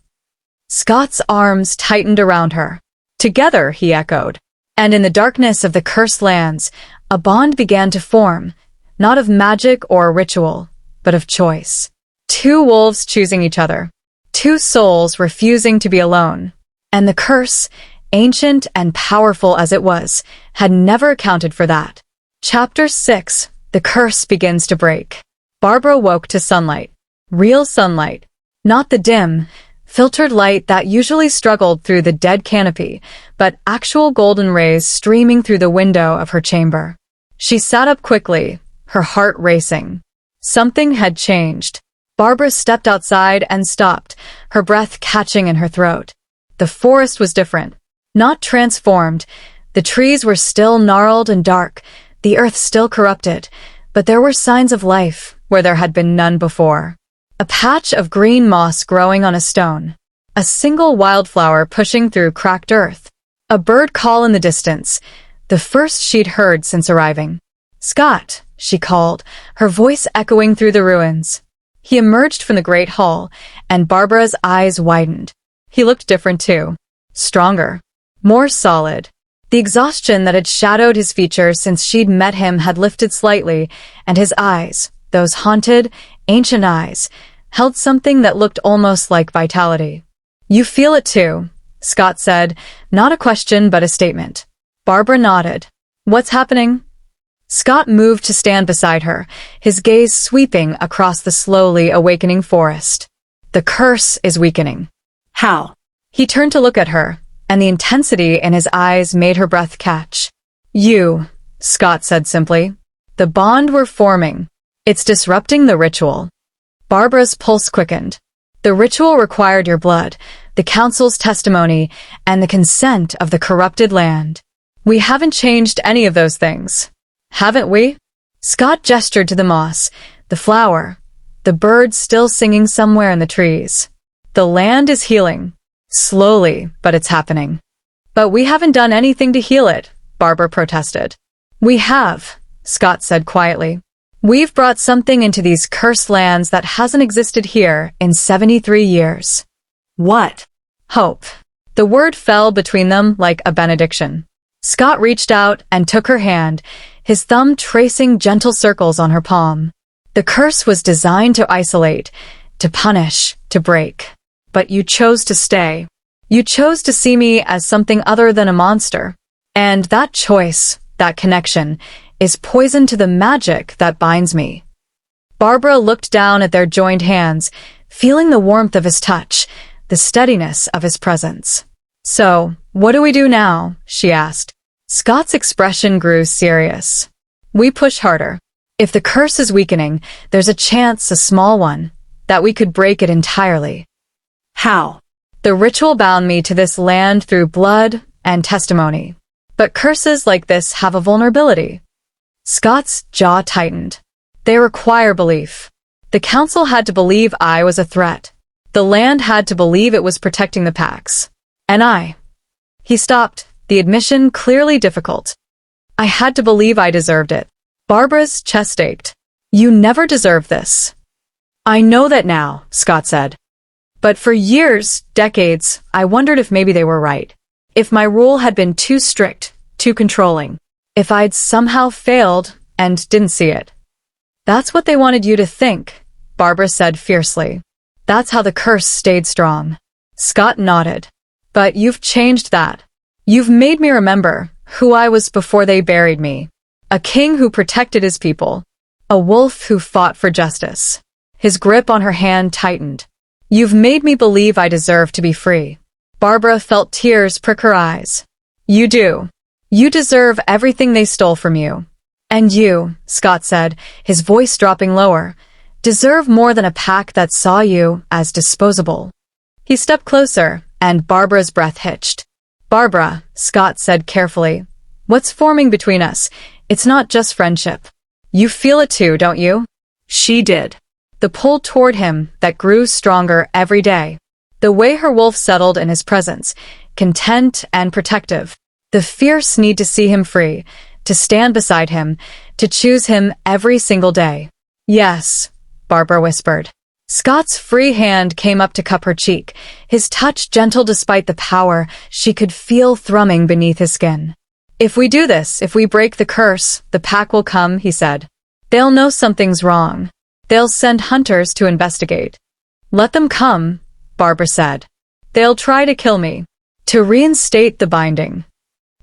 Scott's arms tightened around her. "Together," he echoed. And in the darkness of the cursed lands, a bond began to form, not of magic or ritual, but of choice. Two wolves choosing each other. Two souls refusing to be alone. And the curse, ancient and powerful as it was, had never accounted for that. Chapter 6. The curse begins to break. Barbara woke to sunlight. Real sunlight. Not the dim, filtered light that usually struggled through the dead canopy, but actual golden rays streaming through the window of her chamber. She sat up quickly, her heart racing. Something had changed. Barbara stepped outside and stopped, her breath catching in her throat. The forest was different. Not transformed. The trees were still gnarled and dark, the earth still corrupted, but there were signs of life where there had been none before. A patch of green moss growing on a stone. A single wildflower pushing through cracked earth. A bird call in the distance, the first she'd heard since arriving. "Scott," she called, her voice echoing through the ruins. He emerged from the great hall, and Barbara's eyes widened. He looked different too. Stronger. More solid. The exhaustion that had shadowed his features since she'd met him had lifted slightly, and his eyes, those haunted, ancient eyes, held something that looked almost like vitality. "You feel it too," Scott said, not a question but a statement. Barbara nodded. "What's happening?" Scott moved to stand beside her, his gaze sweeping across the slowly awakening forest. "The curse is weakening." How? He turned to look at her, and the intensity in his eyes made her breath catch. "You," Scott said simply. "The bond we're forming. It's disrupting the ritual." Barbara's pulse quickened. The ritual required your blood, the council's testimony, and the consent of the corrupted land. We haven't changed any of those things. Haven't we? Scott gestured to the moss, the flower, the birds still singing somewhere in the trees. The land is healing. Slowly, but it's happening. "But we haven't done anything to heal it," Barbara protested. "We have," Scott said quietly. "We've brought something into these cursed lands that hasn't existed here in 73 years. What? Hope." The word fell between them like a benediction. Scott reached out and took her hand, his thumb tracing gentle circles on her palm. "The curse was designed to isolate, to punish, to break. But you chose to stay. You chose to see me as something other than a monster. And that choice, that connection, is poison to the magic that binds me." Barbara looked down at their joined hands, feeling the warmth of his touch, the steadiness of his presence. "So, what do we do now?" she asked. Scott's expression grew serious. "We push harder. If the curse is weakening, there's a chance, a small one, that we could break it entirely." How? "The ritual bound me to this land through blood and testimony. But curses like this have a vulnerability." Scott's jaw tightened. "They require belief. The council had to believe I was a threat. The land had to believe it was protecting the packs. And I." He stopped, the admission clearly difficult. "I had to believe I deserved it." Barbara's chest ached. "You never deserved this." "I know that now," Scott said. "But for years, decades, I wondered if maybe they were right. If my rule had been too strict, too controlling. If I'd somehow failed and didn't see it." "That's what they wanted you to think," Barbara said fiercely. "That's how the curse stayed strong." Scott nodded. "But you've changed that. You've made me remember who I was before they buried me. A king who protected his people. A wolf who fought for justice." His grip on her hand tightened. "You've made me believe I deserve to be free." Barbara felt tears prick her eyes. "You do. You deserve everything they stole from you. And you," Scott said, his voice dropping lower, "deserve more than a pack that saw you as disposable." He stepped closer, and Barbara's breath hitched. "Barbara," Scott said carefully, "what's forming between us? It's not just friendship. You feel it too, don't you?" She did. The pull toward him that grew stronger every day. The way her wolf settled in his presence, content and protective. The fierce need to see him free, to stand beside him, to choose him every single day. "Yes," Barbara whispered. Scott's free hand came up to cup her cheek, his touch gentle despite the power she could feel thrumming beneath his skin. "If we do this, if we break the curse, the pack will come," he said. "They'll know something's wrong. They'll send hunters to investigate." "Let them come," Barbara said. "They'll try to kill me, to reinstate the binding.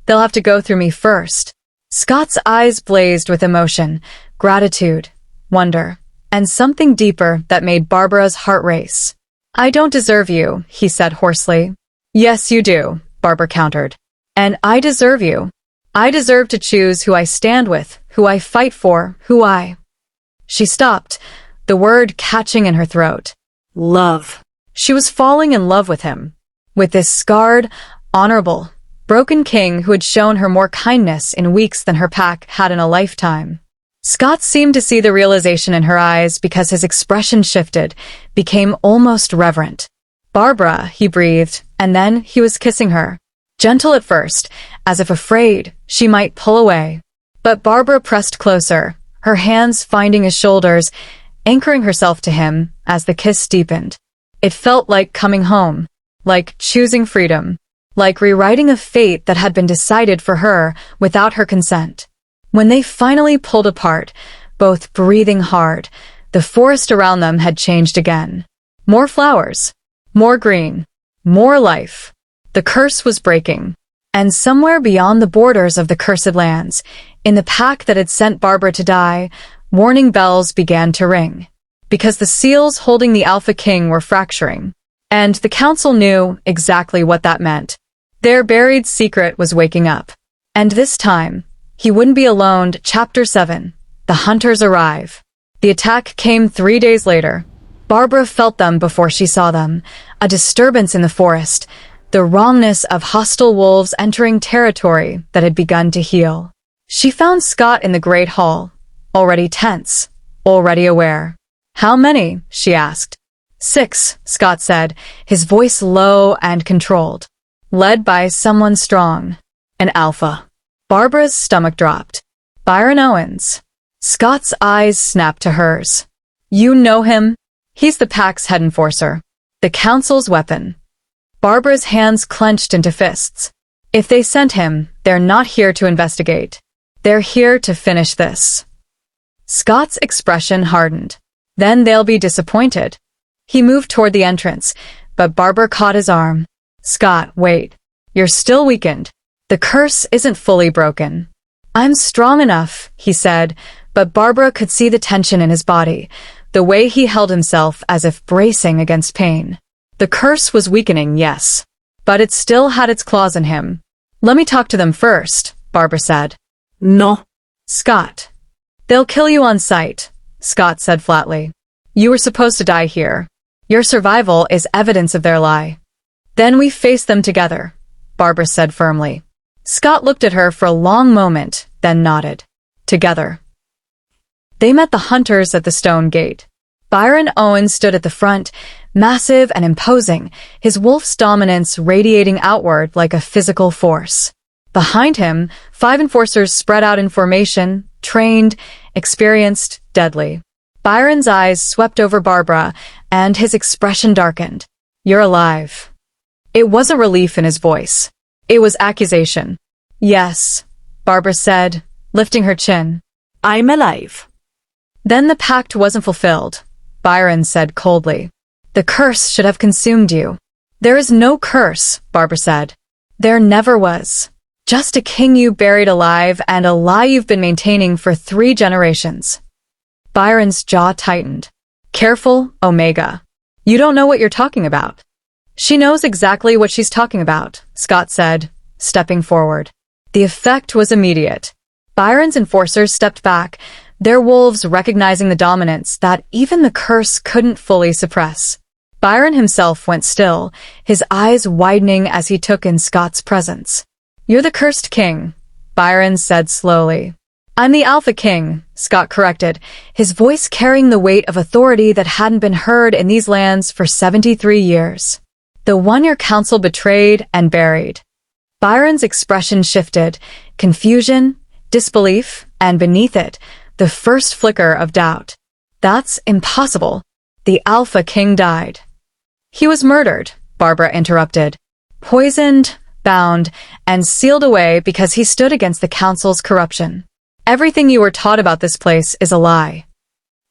They'll have to go through me first." Scott's eyes blazed with emotion, gratitude, wonder, and something deeper that made Barbara's heart race. "I don't deserve you," he said hoarsely. "Yes, you do," Barbara countered. "And I deserve you. I deserve to choose who I stand with, who I fight for, who I—" She stopped, the word catching in her throat. Love. She was falling in love with him. With this scarred, honorable, broken king who had shown her more kindness in weeks than her pack had in a lifetime. Scott seemed to see the realization in her eyes because his expression shifted, became almost reverent. "Barbara," he breathed, and then he was kissing her. Gentle at first, as if afraid she might pull away. But Barbara pressed closer, her hands finding his shoulders, anchoring herself to him as the kiss deepened. It felt like coming home, like choosing freedom, like rewriting a fate that had been decided for her without her consent. When they finally pulled apart, both breathing hard, the forest around them had changed again. More flowers, more green, more life. The curse was breaking. And somewhere beyond the borders of the cursed lands, in the pack that had sent Barbara to die, warning bells began to ring. Because the seals holding the Alpha King were fracturing. And the council knew exactly what that meant. Their buried secret was waking up. And this time, he wouldn't be alone. Chapter 7. The Hunters Arrive. The attack came 3 days later. Barbara felt them before she saw them. A disturbance in the forest. The wrongness of hostile wolves entering territory that had begun to heal. She found Scott in the Great Hall, already tense, already aware. "How many?" she asked. "6, Scott said, his voice low and controlled. "Led by someone strong. An alpha." Barbara's stomach dropped. "Byron Owens." Scott's eyes snapped to hers. "You know him? He's the pack's head enforcer. The council's weapon." Barbara's hands clenched into fists. If they sent him, they're not here to investigate. They're here to finish this. Scott's expression hardened. Then they'll be disappointed. He moved toward the entrance, but Barbara caught his arm. "Scott, wait. You're still weakened. The curse isn't fully broken." "I'm strong enough," he said, but Barbara could see the tension in his body, the way he held himself as if bracing against pain. The curse was weakening, yes, but it still had its claws in him. "Let me talk to them first," Barbara said. No. "Scott." "They'll kill you on sight," Scott said flatly. "You were supposed to die here. Your survival is evidence of their lie." "Then we face them together," Barbara said firmly. Scott looked at her for a long moment, then nodded. "Together." They met the hunters at the stone gate. Byron Owens stood at the front, massive and imposing, his wolf's dominance radiating outward like a physical force. Behind him, 5 enforcers spread out in formation, trained, experienced, deadly. Byron's eyes swept over Barbara, and his expression darkened. "You're alive." It wasn't relief in his voice. It was accusation. "Yes," Barbara said, lifting her chin. I'm alive. "Then the pact wasn't fulfilled," Byron said coldly. "The curse should have consumed you." "There is no curse," Barbara said. "There never was. Just a king you buried alive and a lie you've been maintaining for 3 generations." Byron's jaw tightened. "Careful, Omega. You don't know what you're talking about." "She knows exactly what she's talking about," Scott said, stepping forward. The effect was immediate. Byron's enforcers stepped back, their wolves recognizing the dominance that even the curse couldn't fully suppress. Byron himself went still, his eyes widening as he took in Scott's presence. "You're the cursed king," Byron said slowly. "I'm the Alpha King," Scott corrected, his voice carrying the weight of authority that hadn't been heard in these lands for 73 years. "The one your council betrayed and buried." Byron's expression shifted, confusion, disbelief, and beneath it, the first flicker of doubt. "That's impossible. The Alpha King died." "He was murdered," Barbara interrupted. "Poisoned, bound, and sealed away because he stood against the council's corruption. Everything you were taught about this place is a lie."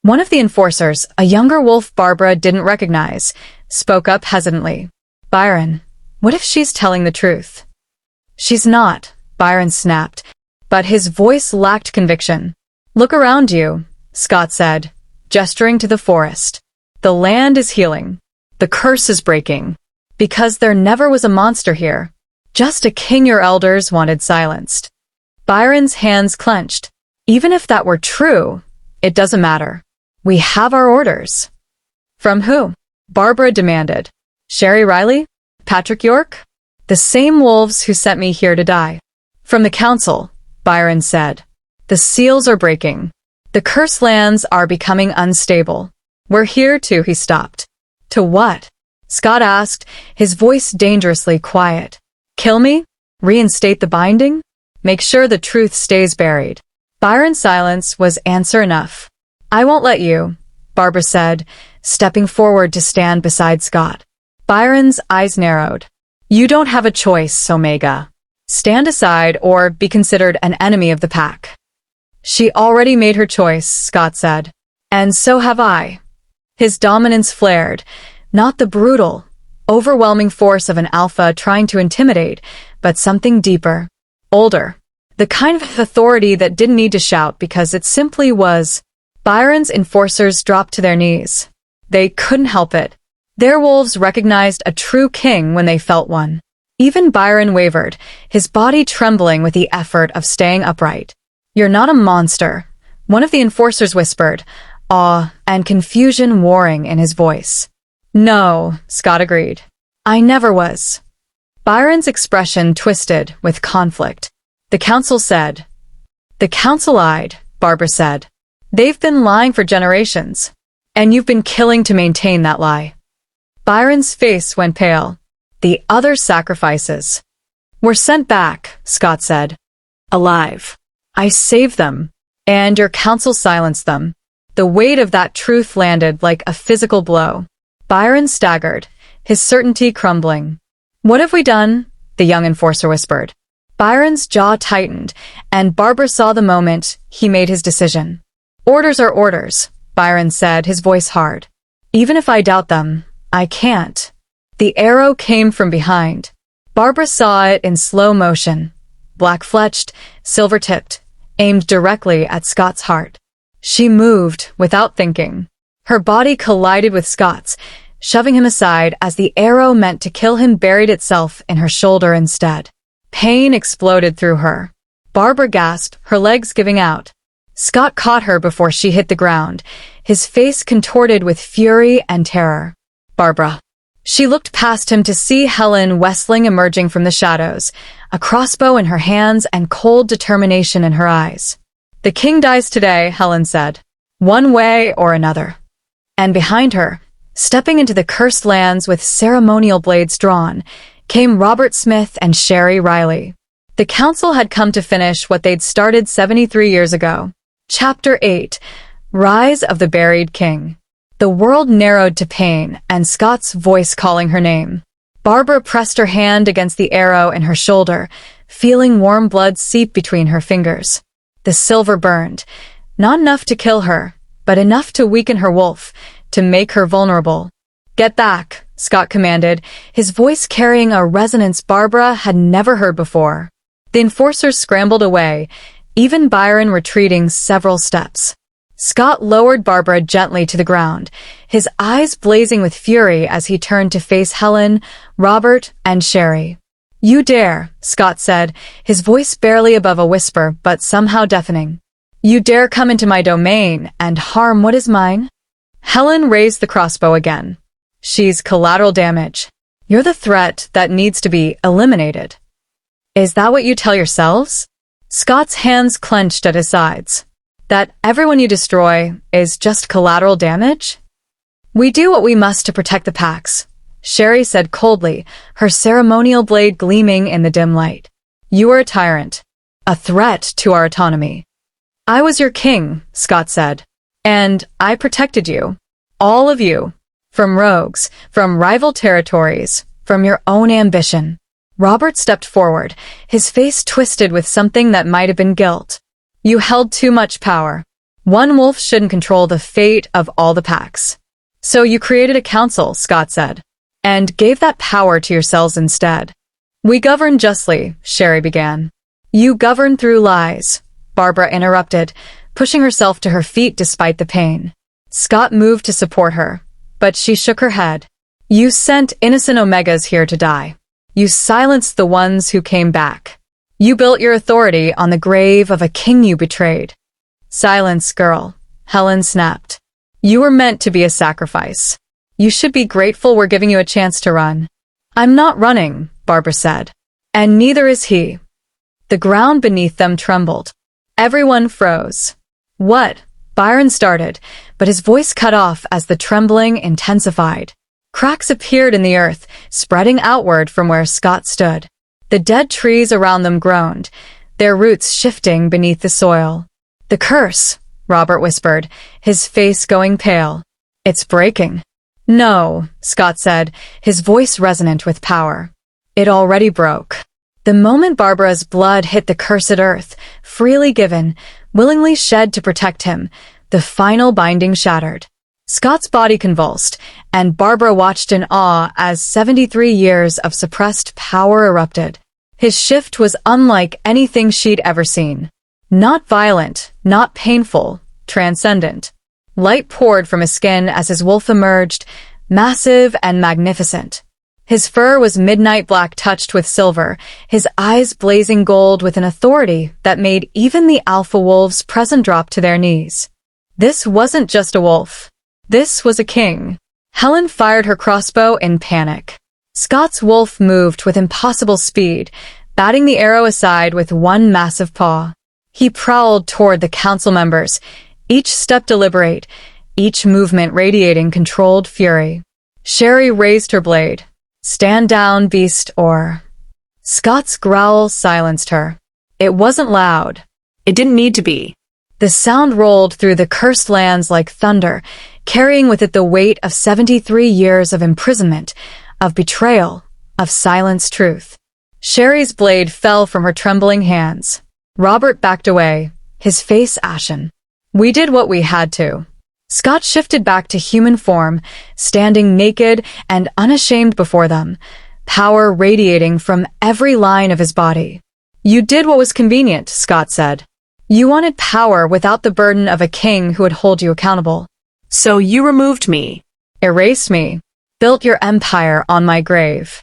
One of the enforcers, a younger wolf Barbara didn't recognize, spoke up hesitantly. "Byron, what if she's telling the truth?" "She's not," Byron snapped, but his voice lacked conviction. Look around you, Scott said, gesturing to the forest. The land is healing. The curse is breaking. Because there never was a monster here. Just a king your elders wanted silenced. Byron's hands clenched. Even if that were true, it doesn't matter. We have our orders. From who? Barbara demanded. Sherry Riley? Patrick York? The same wolves who sent me here to die. From the council, Byron said. The seals are breaking. The cursed lands are becoming unstable. We're here to, he stopped. To what? Scott asked, his voice dangerously quiet. Kill me? Reinstate the binding? Make sure the truth stays buried. Byron's silence was answer enough. I won't let you, Barbara said, stepping forward to stand beside Scott. Byron's eyes narrowed. You don't have a choice, Omega. Stand aside or be considered an enemy of the pack. She already made her choice, Scott said. And so have I. His dominance flared, not the brutal, overwhelming force of an alpha trying to intimidate, but something deeper, older. The kind of authority that didn't need to shout because it simply was. Byron's enforcers dropped to their knees. They couldn't help it. Their wolves recognized a true king when they felt one. Even Byron wavered, his body trembling with the effort of staying upright. You're not a monster, one of the enforcers whispered, awe and confusion warring in his voice. No, Scott agreed. I never was. Byron's expression twisted with conflict. The council said. The council lied, Barbara said. They've been lying for generations. And you've been killing to maintain that lie. Byron's face went pale. The other sacrifices were sent back, Scott said. Alive. I saved them. And your council silenced them. The weight of that truth landed like a physical blow. Byron staggered, his certainty crumbling. What have we done? The young enforcer whispered. Byron's jaw tightened, and Barbara saw the moment he made his decision. Orders are orders, Byron said, his voice hard. Even if I doubt them, I can't. The arrow came from behind. Barbara saw it in slow motion, black-fletched, silver-tipped, aimed directly at Scott's heart. She moved without thinking. Her body collided with Scott's, shoving him aside as the arrow meant to kill him buried itself in her shoulder instead. Pain exploded through her. Barbara gasped, her legs giving out. Scott caught her before she hit the ground, his face contorted with fury and terror. Barbara. She looked past him to see Helen Westling emerging from the shadows, a crossbow in her hands and cold determination in her eyes. The king dies today, Helen said. One way or another. And behind her, stepping into the cursed lands with ceremonial blades drawn, came Robert Smith and Sherry Riley. The council had come to finish what they'd started 73 years ago. Chapter 8, Rise of the Buried King. The world narrowed to pain and Scott's voice calling her name. Barbara pressed her hand against the arrow in her shoulder, feeling warm blood seep between her fingers. The silver burned, not enough to kill her, but enough to weaken her wolf, to make her vulnerable. Get back, Scott commanded, his voice carrying a resonance Barbara had never heard before. The enforcers scrambled away, even Byron retreating several steps. Scott lowered Barbara gently to the ground, his eyes blazing with fury as he turned to face Helen, Robert, and Sherry. You dare, Scott said, his voice barely above a whisper but somehow deafening. You dare come into my domain and harm what is mine? Helen raised the crossbow again. She's collateral damage. You're the threat that needs to be eliminated. Is that what you tell yourselves? Scott's hands clenched at his sides. That everyone you destroy is just collateral damage? We do what we must to protect the packs, Sherry said coldly, her ceremonial blade gleaming in the dim light. You are a tyrant, a threat to our autonomy. I was your king, Scott said, and I protected you. All of you. From rogues, from rival territories, from your own ambition. Robert stepped forward, his face twisted with something that might have been guilt. You held too much power. One wolf shouldn't control the fate of all the packs. So you created a council, Scott said, and gave that power to yourselves instead. We govern justly, Sherry began. You govern through lies, Barbara interrupted, pushing herself to her feet despite the pain. Scott moved to support her, but she shook her head. You sent innocent Omegas here to die. You silenced the ones who came back. You built your authority on the grave of a king you betrayed. Silence, girl, Helen snapped. You were meant to be a sacrifice. You should be grateful we're giving you a chance to run. I'm not running, Barbara said. And neither is he. The ground beneath them trembled. Everyone froze. What? Byron started, but his voice cut off as the trembling intensified. Cracks appeared in the earth, spreading outward from where Scott stood. The dead trees around them groaned, their roots shifting beneath the soil. The curse, Robert whispered, his face going pale. It's breaking. No, Scott said, his voice resonant with power. It already broke. The moment Barbara's blood hit the cursed earth, freely given, willingly shed to protect him, the final binding shattered. Scott's body convulsed, and Barbara watched in awe as 73 years of suppressed power erupted. His shift was unlike anything she'd ever seen. Not violent, not painful, transcendent. Light poured from his skin as his wolf emerged, massive and magnificent. His fur was midnight black touched with silver, his eyes blazing gold with an authority that made even the alpha wolves present drop to their knees. This wasn't just a wolf. This was a king. Helen fired her crossbow in panic. Scott's wolf moved with impossible speed, batting the arrow aside with one massive paw. He prowled toward the council members, each step deliberate, each movement radiating controlled fury. Sherry raised her blade. Stand down, beast, or... Scott's growl silenced her. It wasn't loud. It didn't need to be. The sound rolled through the cursed lands like thunder, carrying with it the weight of 73 years of imprisonment, of betrayal, of silenced truth. Sherry's blade fell from her trembling hands. Robert backed away, his face ashen. We did what we had to. Scott shifted back to human form, standing naked and unashamed before them, power radiating from every line of his body. You did what was convenient, Scott said. You wanted power without the burden of a king who would hold you accountable. So you removed me. Erased me. Built your empire on my grave.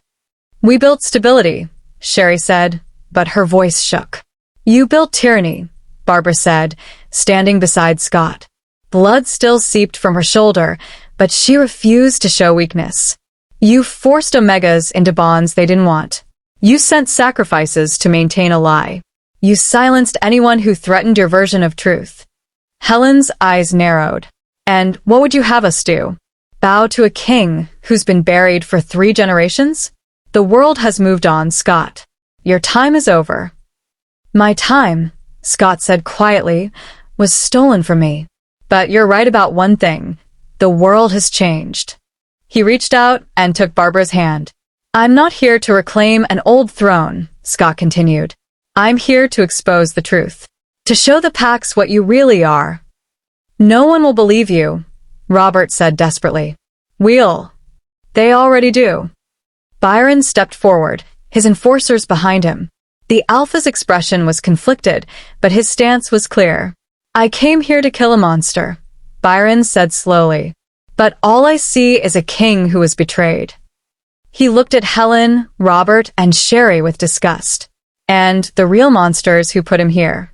We built stability, Sherry said, but her voice shook. You built tyranny, Barbara said, standing beside Scott. Blood still seeped from her shoulder, but she refused to show weakness. You forced Omegas into bonds they didn't want. You sent sacrifices to maintain a lie. You silenced anyone who threatened your version of truth. Helen's eyes narrowed. And what would you have us do? Bow to a king who's been buried for 3 generations? The world has moved on, Scott. Your time is over. My time, Scott said quietly, was stolen from me. But you're right about one thing. The world has changed. He reached out and took Barbara's hand. I'm not here to reclaim an old throne, Scott continued. I'm here to expose the truth. To show the Pax what you really are. No one will believe you, Robert said desperately. We'll. They already do. Byron stepped forward, his enforcers behind him. The Alpha's expression was conflicted, but his stance was clear. I came here to kill a monster, Byron said slowly. But all I see is a king who was betrayed. He looked at Helen, Robert, and Sherry with disgust. And the real monsters who put him here.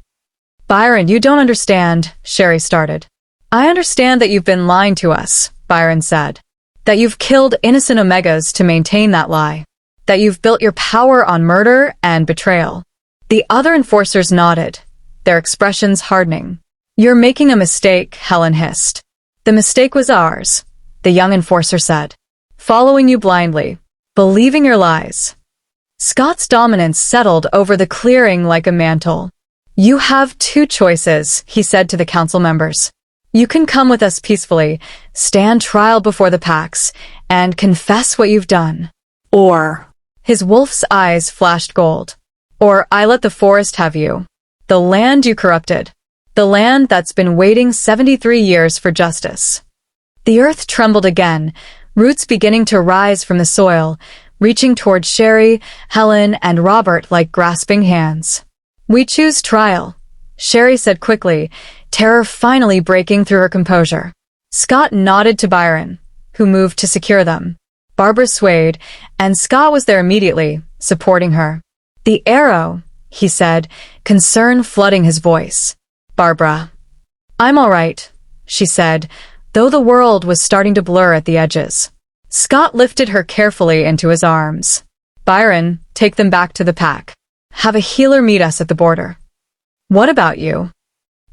Byron, you don't understand, Sherry started. I understand that you've been lying to us, Byron said. That you've killed innocent Omegas to maintain that lie. That you've built your power on murder and betrayal. The other enforcers nodded, their expressions hardening. You're making a mistake, Helen hissed. The mistake was ours, the young enforcer said. Following you blindly, believing your lies. Scott's dominance settled over the clearing like a mantle. You have 2 choices, he said to the council members. You can come with us peacefully, stand trial before the Pax, and confess what you've done. Or... His wolf's eyes flashed gold. Or I let the forest have you. The land you corrupted. The land that's been waiting 73 years for justice. The earth trembled again, roots beginning to rise from the soil, reaching toward Sherry, Helen, and Robert like grasping hands. We choose trial, Sherry said quickly, terror finally breaking through her composure. Scott nodded to Byron, who moved to secure them. Barbara swayed, and Scott was there immediately, supporting her. "The arrow," he said, concern flooding his voice. "Barbara." "I'm all right," she said, though the world was starting to blur at the edges. Scott lifted her carefully into his arms. "Byron, take them back to the pack. Have a healer meet us at the border." "What about you?"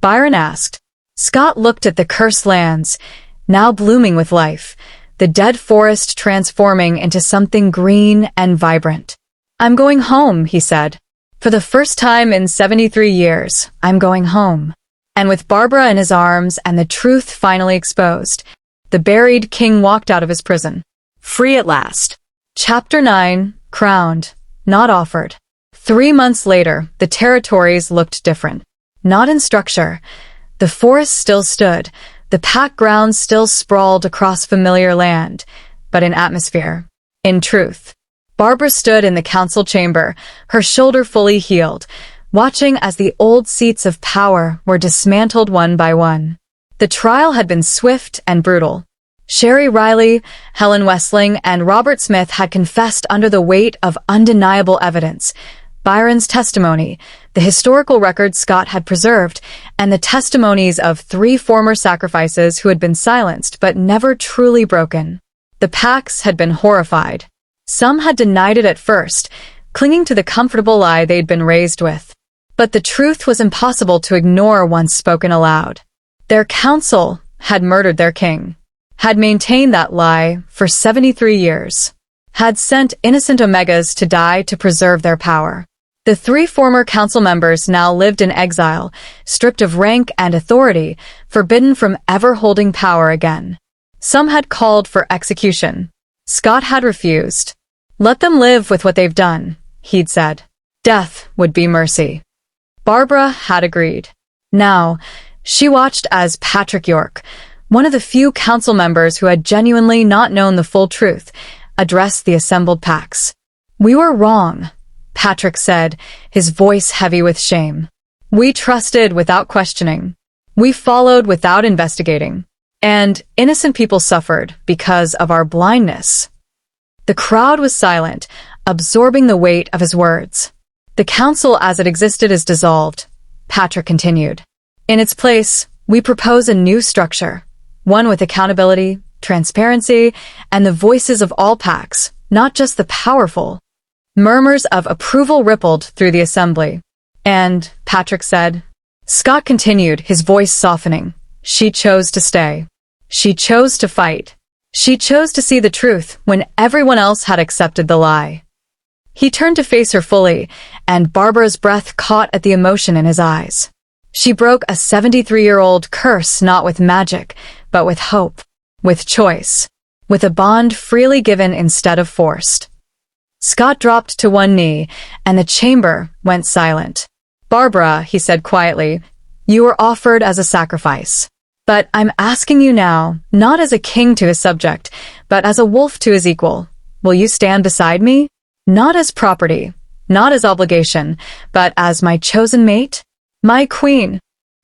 Byron asked. Scott looked at the cursed lands, now blooming with life, the dead forest transforming into something green and vibrant. "I'm going home," he said. "For the first time in 73 years, I'm going home." And with Barbara in his arms and the truth finally exposed, the buried king walked out of his prison. Free at last. Chapter 9, Crowned, Not Offered. 3 months later, the territories looked different. Not in structure. The forest still stood, the pack grounds still sprawled across familiar land, but in atmosphere. In truth. Barbara stood in the council chamber, her shoulder fully healed, watching as the old seats of power were dismantled one by one. The trial had been swift and brutal. Sherry Riley, Helen Westling, and Robert Smith had confessed under the weight of undeniable evidence. Byron's testimony, the historical records Scott had preserved, and the testimonies of 3 former sacrifices who had been silenced but never truly broken. The packs had been horrified. Some had denied it at first, clinging to the comfortable lie they'd been raised with. But the truth was impossible to ignore once spoken aloud. Their council had murdered their king, had maintained that lie for 73 years, had sent innocent Omegas to die to preserve their power. The 3 former council members now lived in exile, stripped of rank and authority, forbidden from ever holding power again. Some had called for execution. Scott had refused. "Let them live with what they've done," he'd said. "Death would be mercy." Barbara had agreed. Now, she watched as Patrick York, one of the few council members who had genuinely not known the full truth, addressed the assembled packs. "We were wrong," Patrick said, his voice heavy with shame. "We trusted without questioning. We followed without investigating. And innocent people suffered because of our blindness." The crowd was silent, absorbing the weight of his words. "The council as it existed is dissolved," Patrick continued. "In its place, we propose a new structure, one with accountability, transparency, and the voices of all packs, not just the powerful." Murmurs of approval rippled through the assembly. "And," Patrick said. Scott continued, his voice softening. "She chose to stay. She chose to fight. She chose to see the truth when everyone else had accepted the lie." He turned to face her fully, and Barbara's breath caught at the emotion in his eyes. She broke a 73-year-old curse not with magic, but with hope, with choice, with a bond freely given instead of forced. Scott dropped to one knee, and the chamber went silent. "Barbara," he said quietly, "you were offered as a sacrifice. But I'm asking you now, not as a king to his subject, but as a wolf to his equal. Will you stand beside me? Not as property, not as obligation, but as my chosen mate? My queen."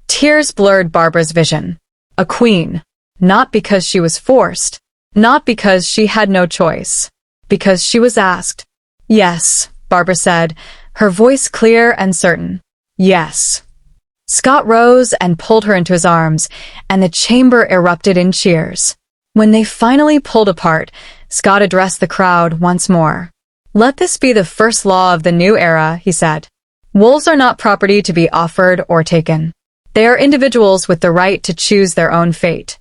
Tears blurred Barbara's vision. A queen. Not because she was forced, not because she had no choice, because she was asked. "Yes," Barbara said, her voice clear and certain. "Yes." Scott rose and pulled her into his arms, and the chamber erupted in cheers. When they finally pulled apart, Scott addressed the crowd once more. "Let this be the first law of the new era," he said. "Wolves are not property to be offered or taken. They are individuals with the right to choose their own fate."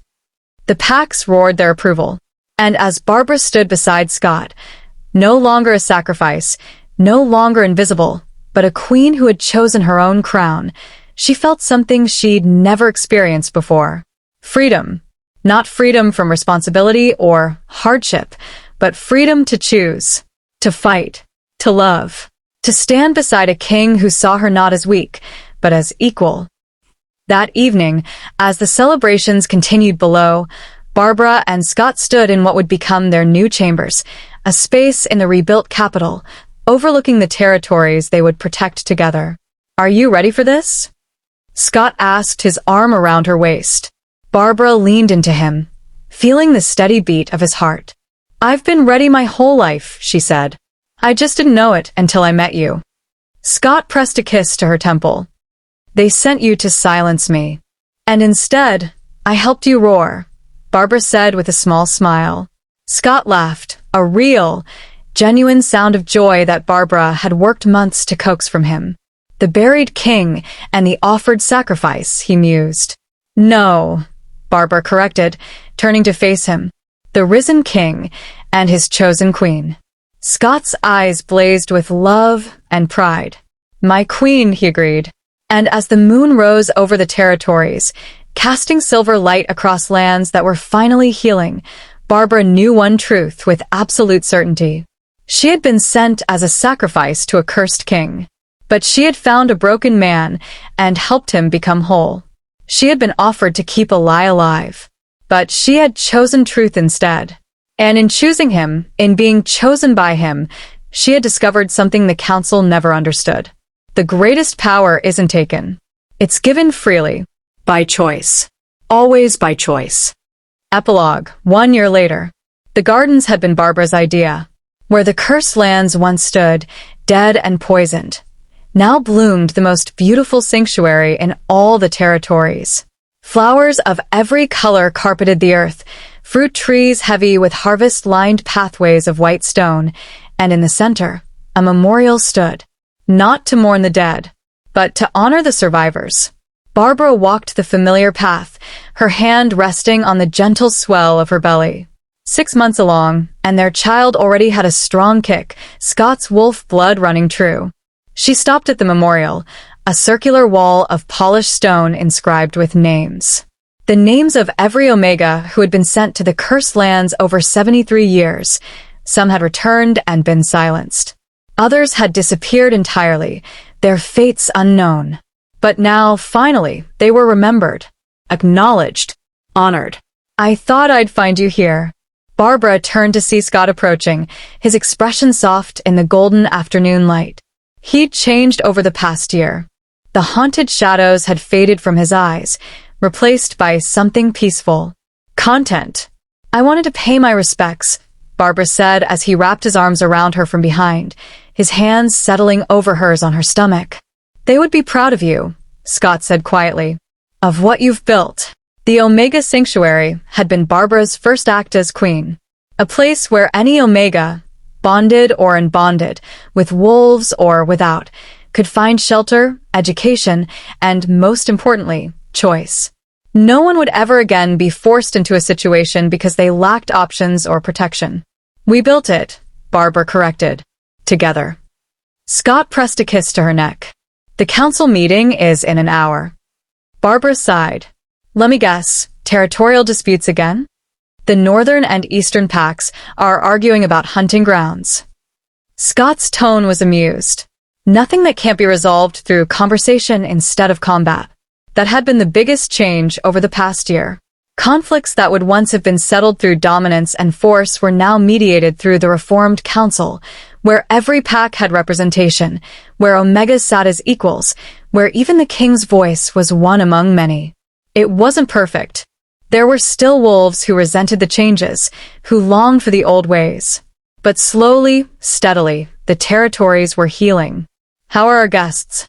The packs roared their approval. And as Barbara stood beside Scott, no longer a sacrifice, no longer invisible, but a queen who had chosen her own crown, she felt something she'd never experienced before. Freedom. Not freedom from responsibility or hardship, but freedom to choose, to fight, to love, to stand beside a king who saw her not as weak, but as equal. That evening, as the celebrations continued below, Barbara and Scott stood in what would become their new chambers, a space in the rebuilt capital, overlooking the territories they would protect together. "Are you ready for this?" Scott asked, his arm around her waist. Barbara leaned into him, feeling the steady beat of his heart. "I've been ready my whole life," she said. "I just didn't know it until I met you." Scott pressed a kiss to her temple. "They sent you to silence me. And instead, I helped you roar," Barbara said with a small smile. Scott laughed, a real, genuine sound of joy that Barbara had worked months to coax from him. "The buried king and the offered sacrifice," he mused. "No," Barbara corrected, turning to face him. "The risen king and his chosen queen." Scott's eyes blazed with love and pride. "My queen," he agreed. And as the moon rose over the territories, casting silver light across lands that were finally healing, Barbara knew one truth with absolute certainty. She had been sent as a sacrifice to a cursed king. But she had found a broken man and helped him become whole. She had been offered to keep a lie alive. But she had chosen truth instead. And in choosing him, in being chosen by him, she had discovered something the council never understood. The greatest power isn't taken. It's given freely. By choice. Always by choice. Epilogue, 1 year later. The gardens had been Barbara's idea. Where the cursed lands once stood, dead and poisoned, now bloomed the most beautiful sanctuary in all the territories. Flowers of every color carpeted the earth, fruit trees heavy with harvest-lined pathways of white stone, and in the center, a memorial stood. Not to mourn the dead, but to honor the survivors. Barbara walked the familiar path, her hand resting on the gentle swell of her belly. 6 months along, and their child already had a strong kick, Scott's wolf blood running true. She stopped at the memorial, a circular wall of polished stone inscribed with names. The names of every Omega who had been sent to the cursed lands over 73 years. Some had returned and been silenced. Others had disappeared entirely, their fates unknown. But now, finally, they were remembered, acknowledged, honored. "I thought I'd find you here." Barbara turned to see Scott approaching, his expression soft in the golden afternoon light. He'd changed over the past year. The haunted shadows had faded from his eyes, replaced by something peaceful. "Content. I wanted to pay my respects," Barbara said as he wrapped his arms around her from behind, his hands settling over hers on her stomach. "They would be proud of you," Scott said quietly. "Of what you've built." The Omega Sanctuary had been Barbara's first act as queen. A place where any Omega, bonded or unbonded, with wolves or without, could find shelter, education, and, most importantly, choice. No one would ever again be forced into a situation because they lacked options or protection. "We built it," Barbara corrected. "Together." Scott pressed a kiss to her neck. "The council meeting is in an hour." Barbara sighed. "Let me guess, territorial disputes again?" "The northern and eastern packs are arguing about hunting grounds." Scott's tone was amused. Nothing that can't be resolved through conversation instead of combat. That had been the biggest change over the past year. Conflicts that would once have been settled through dominance and force were now mediated through the reformed council, where every pack had representation, where Omegas sat as equals, where even the king's voice was one among many. It wasn't perfect. There were still wolves who resented the changes, who longed for the old ways. But slowly, steadily, the territories were healing. "How are our guests?"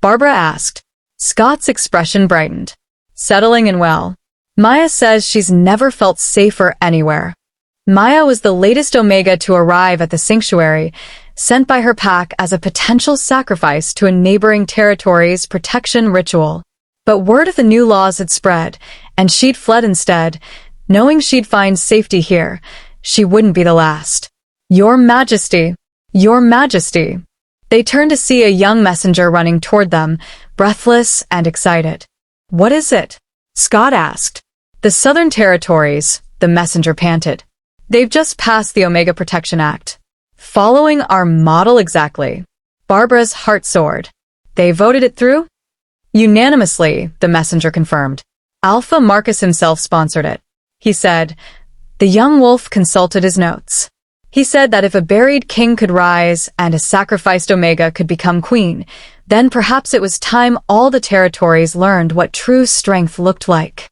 Barbara asked. Scott's expression brightened. "Settling in well. Maya says she's never felt safer anywhere." Maya was the latest Omega to arrive at the sanctuary, sent by her pack as a potential sacrifice to a neighboring territory's protection ritual. But word of the new laws had spread, and she'd fled instead, knowing she'd find safety here. She wouldn't be the last. "Your Majesty! Your Majesty!" They turned to see a young messenger running toward them, breathless and excited. "What is it?" Scott asked. "The Southern Territories," the messenger panted. "They've just passed the Omega Protection Act. Following our model exactly." Barbara's heart soared. "They voted it through?" "Unanimously," the messenger confirmed. "Alpha Marcus himself sponsored it." He said. The young wolf consulted his notes. He said that if a buried king could rise and a sacrificed Omega could become queen, Then perhaps it was time all the territories learned what true strength looked like.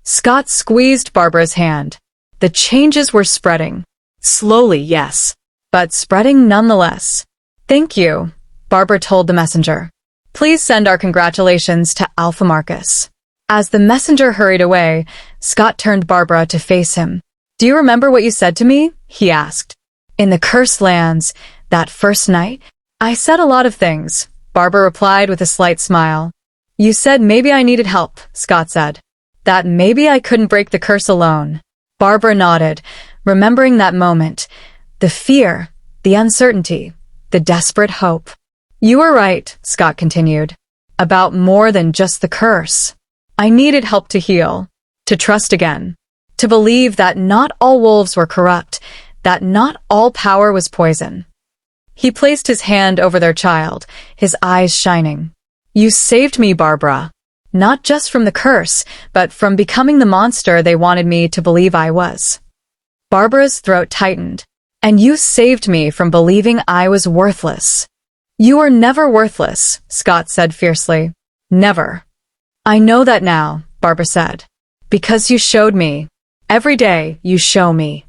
Scott squeezed Barbara's hand. The changes were spreading. Slowly, yes. But spreading nonetheless. Thank you, Barbara told the messenger. Please send our congratulations to Alpha Marcus. As the messenger hurried away, Scott turned Barbara to face him. Do you remember what you said to me? He asked. In the cursed lands, that first night? I said a lot of things, Barbara replied with a slight smile. You said maybe I needed help, Scott said. That maybe I couldn't break the curse alone. Barbara nodded, remembering that moment. The fear, the uncertainty, the desperate hope. You were right, Scott continued. About more than just the curse. I needed help to heal, to trust again, to believe that not all wolves were corrupt, that not all power was poison. He placed his hand over their child, his eyes shining. You saved me, Barbara. Not just from the curse, but from becoming the monster they wanted me to believe I was. Barbara's throat tightened. And you saved me from believing I was worthless. You were never worthless, Scott said fiercely. Never. I know that now, Barbara said. Because you showed me. Every day you show me.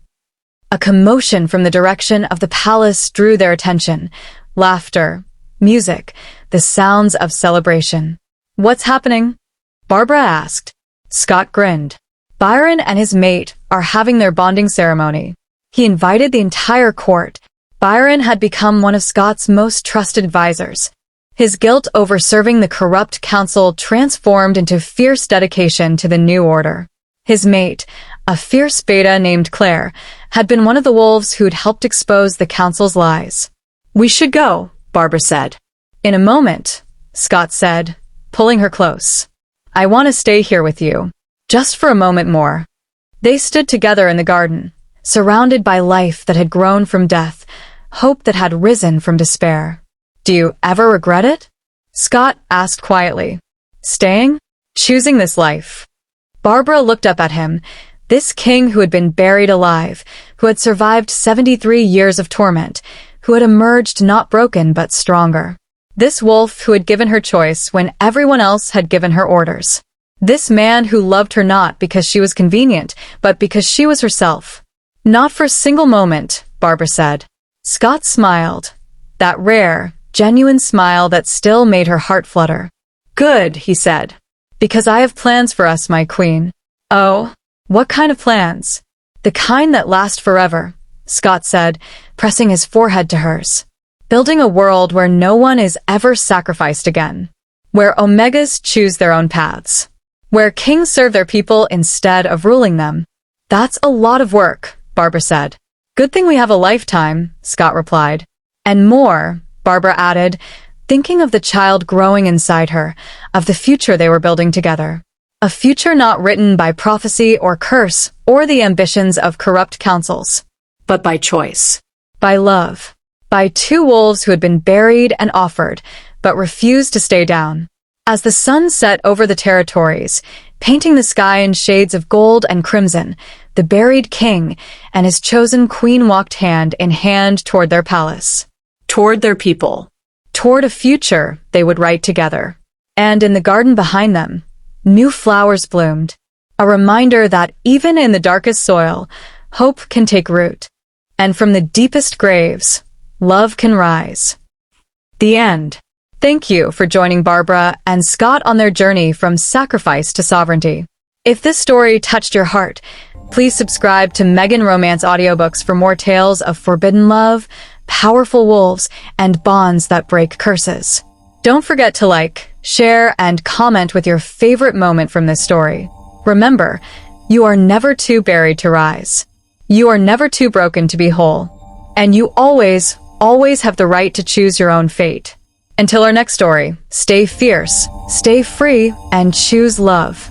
A commotion from the direction of the palace drew their attention. Laughter, music, the sounds of celebration. What's happening? Barbara asked. Scott grinned. Byron and his mate are having their bonding ceremony. He invited the entire court. Byron had become one of Scott's most trusted advisors. His guilt over serving the corrupt council transformed into fierce dedication to the new order. His mate, a fierce beta named Claire, had been one of the wolves who'd helped expose the council's lies. We should go, Barbara said. In a moment, Scott said, pulling her close. I want to stay here with you. Just for a moment more. They stood together in the garden, surrounded by life that had grown from death, hope that had risen from despair. Do you ever regret it? Scott asked quietly. Staying? Choosing this life? Barbara looked up at him, this king who had been buried alive, who had survived 73 years of torment, who had emerged not broken but stronger. This wolf who had given her choice when everyone else had given her orders. This man who loved her not because she was convenient, but because she was herself. Not for a single moment, Barbara said. Scott smiled. That rare, genuine smile that still made her heart flutter. Good, he said. Because I have plans for us, my queen. Oh, what kind of plans? The kind that last forever, Scott said, pressing his forehead to hers. Building a world where no one is ever sacrificed again. Where omegas choose their own paths. Where kings serve their people instead of ruling them. That's a lot of work, Barbara said. Good thing we have a lifetime, Scott replied. And more, Barbara added, thinking of the child growing inside her, of the future they were building together. A future not written by prophecy or curse or the ambitions of corrupt councils. But by choice. By love. By two wolves who had been buried and offered, but refused to stay down. As the sun set over the territories, painting the sky in shades of gold and crimson, the buried king and his chosen queen walked hand in hand toward their palace. Toward their people. Toward a future they would write together. And in the garden behind them, new flowers bloomed. A reminder that even in the darkest soil, hope can take root. And from the deepest graves, love can rise. The end. Thank you for joining Barbara and Scott on their journey from sacrifice to sovereignty. If this story touched your heart, please subscribe to Megan Romance Audiobooks for more tales of forbidden love, powerful wolves, and bonds that break curses. Don't forget to like, share, and comment with your favorite moment from this story. Remember, you are never too buried to rise. You are never too broken to be whole. And you always have the right to choose your own fate. Until our next story, stay fierce, stay free, and choose love.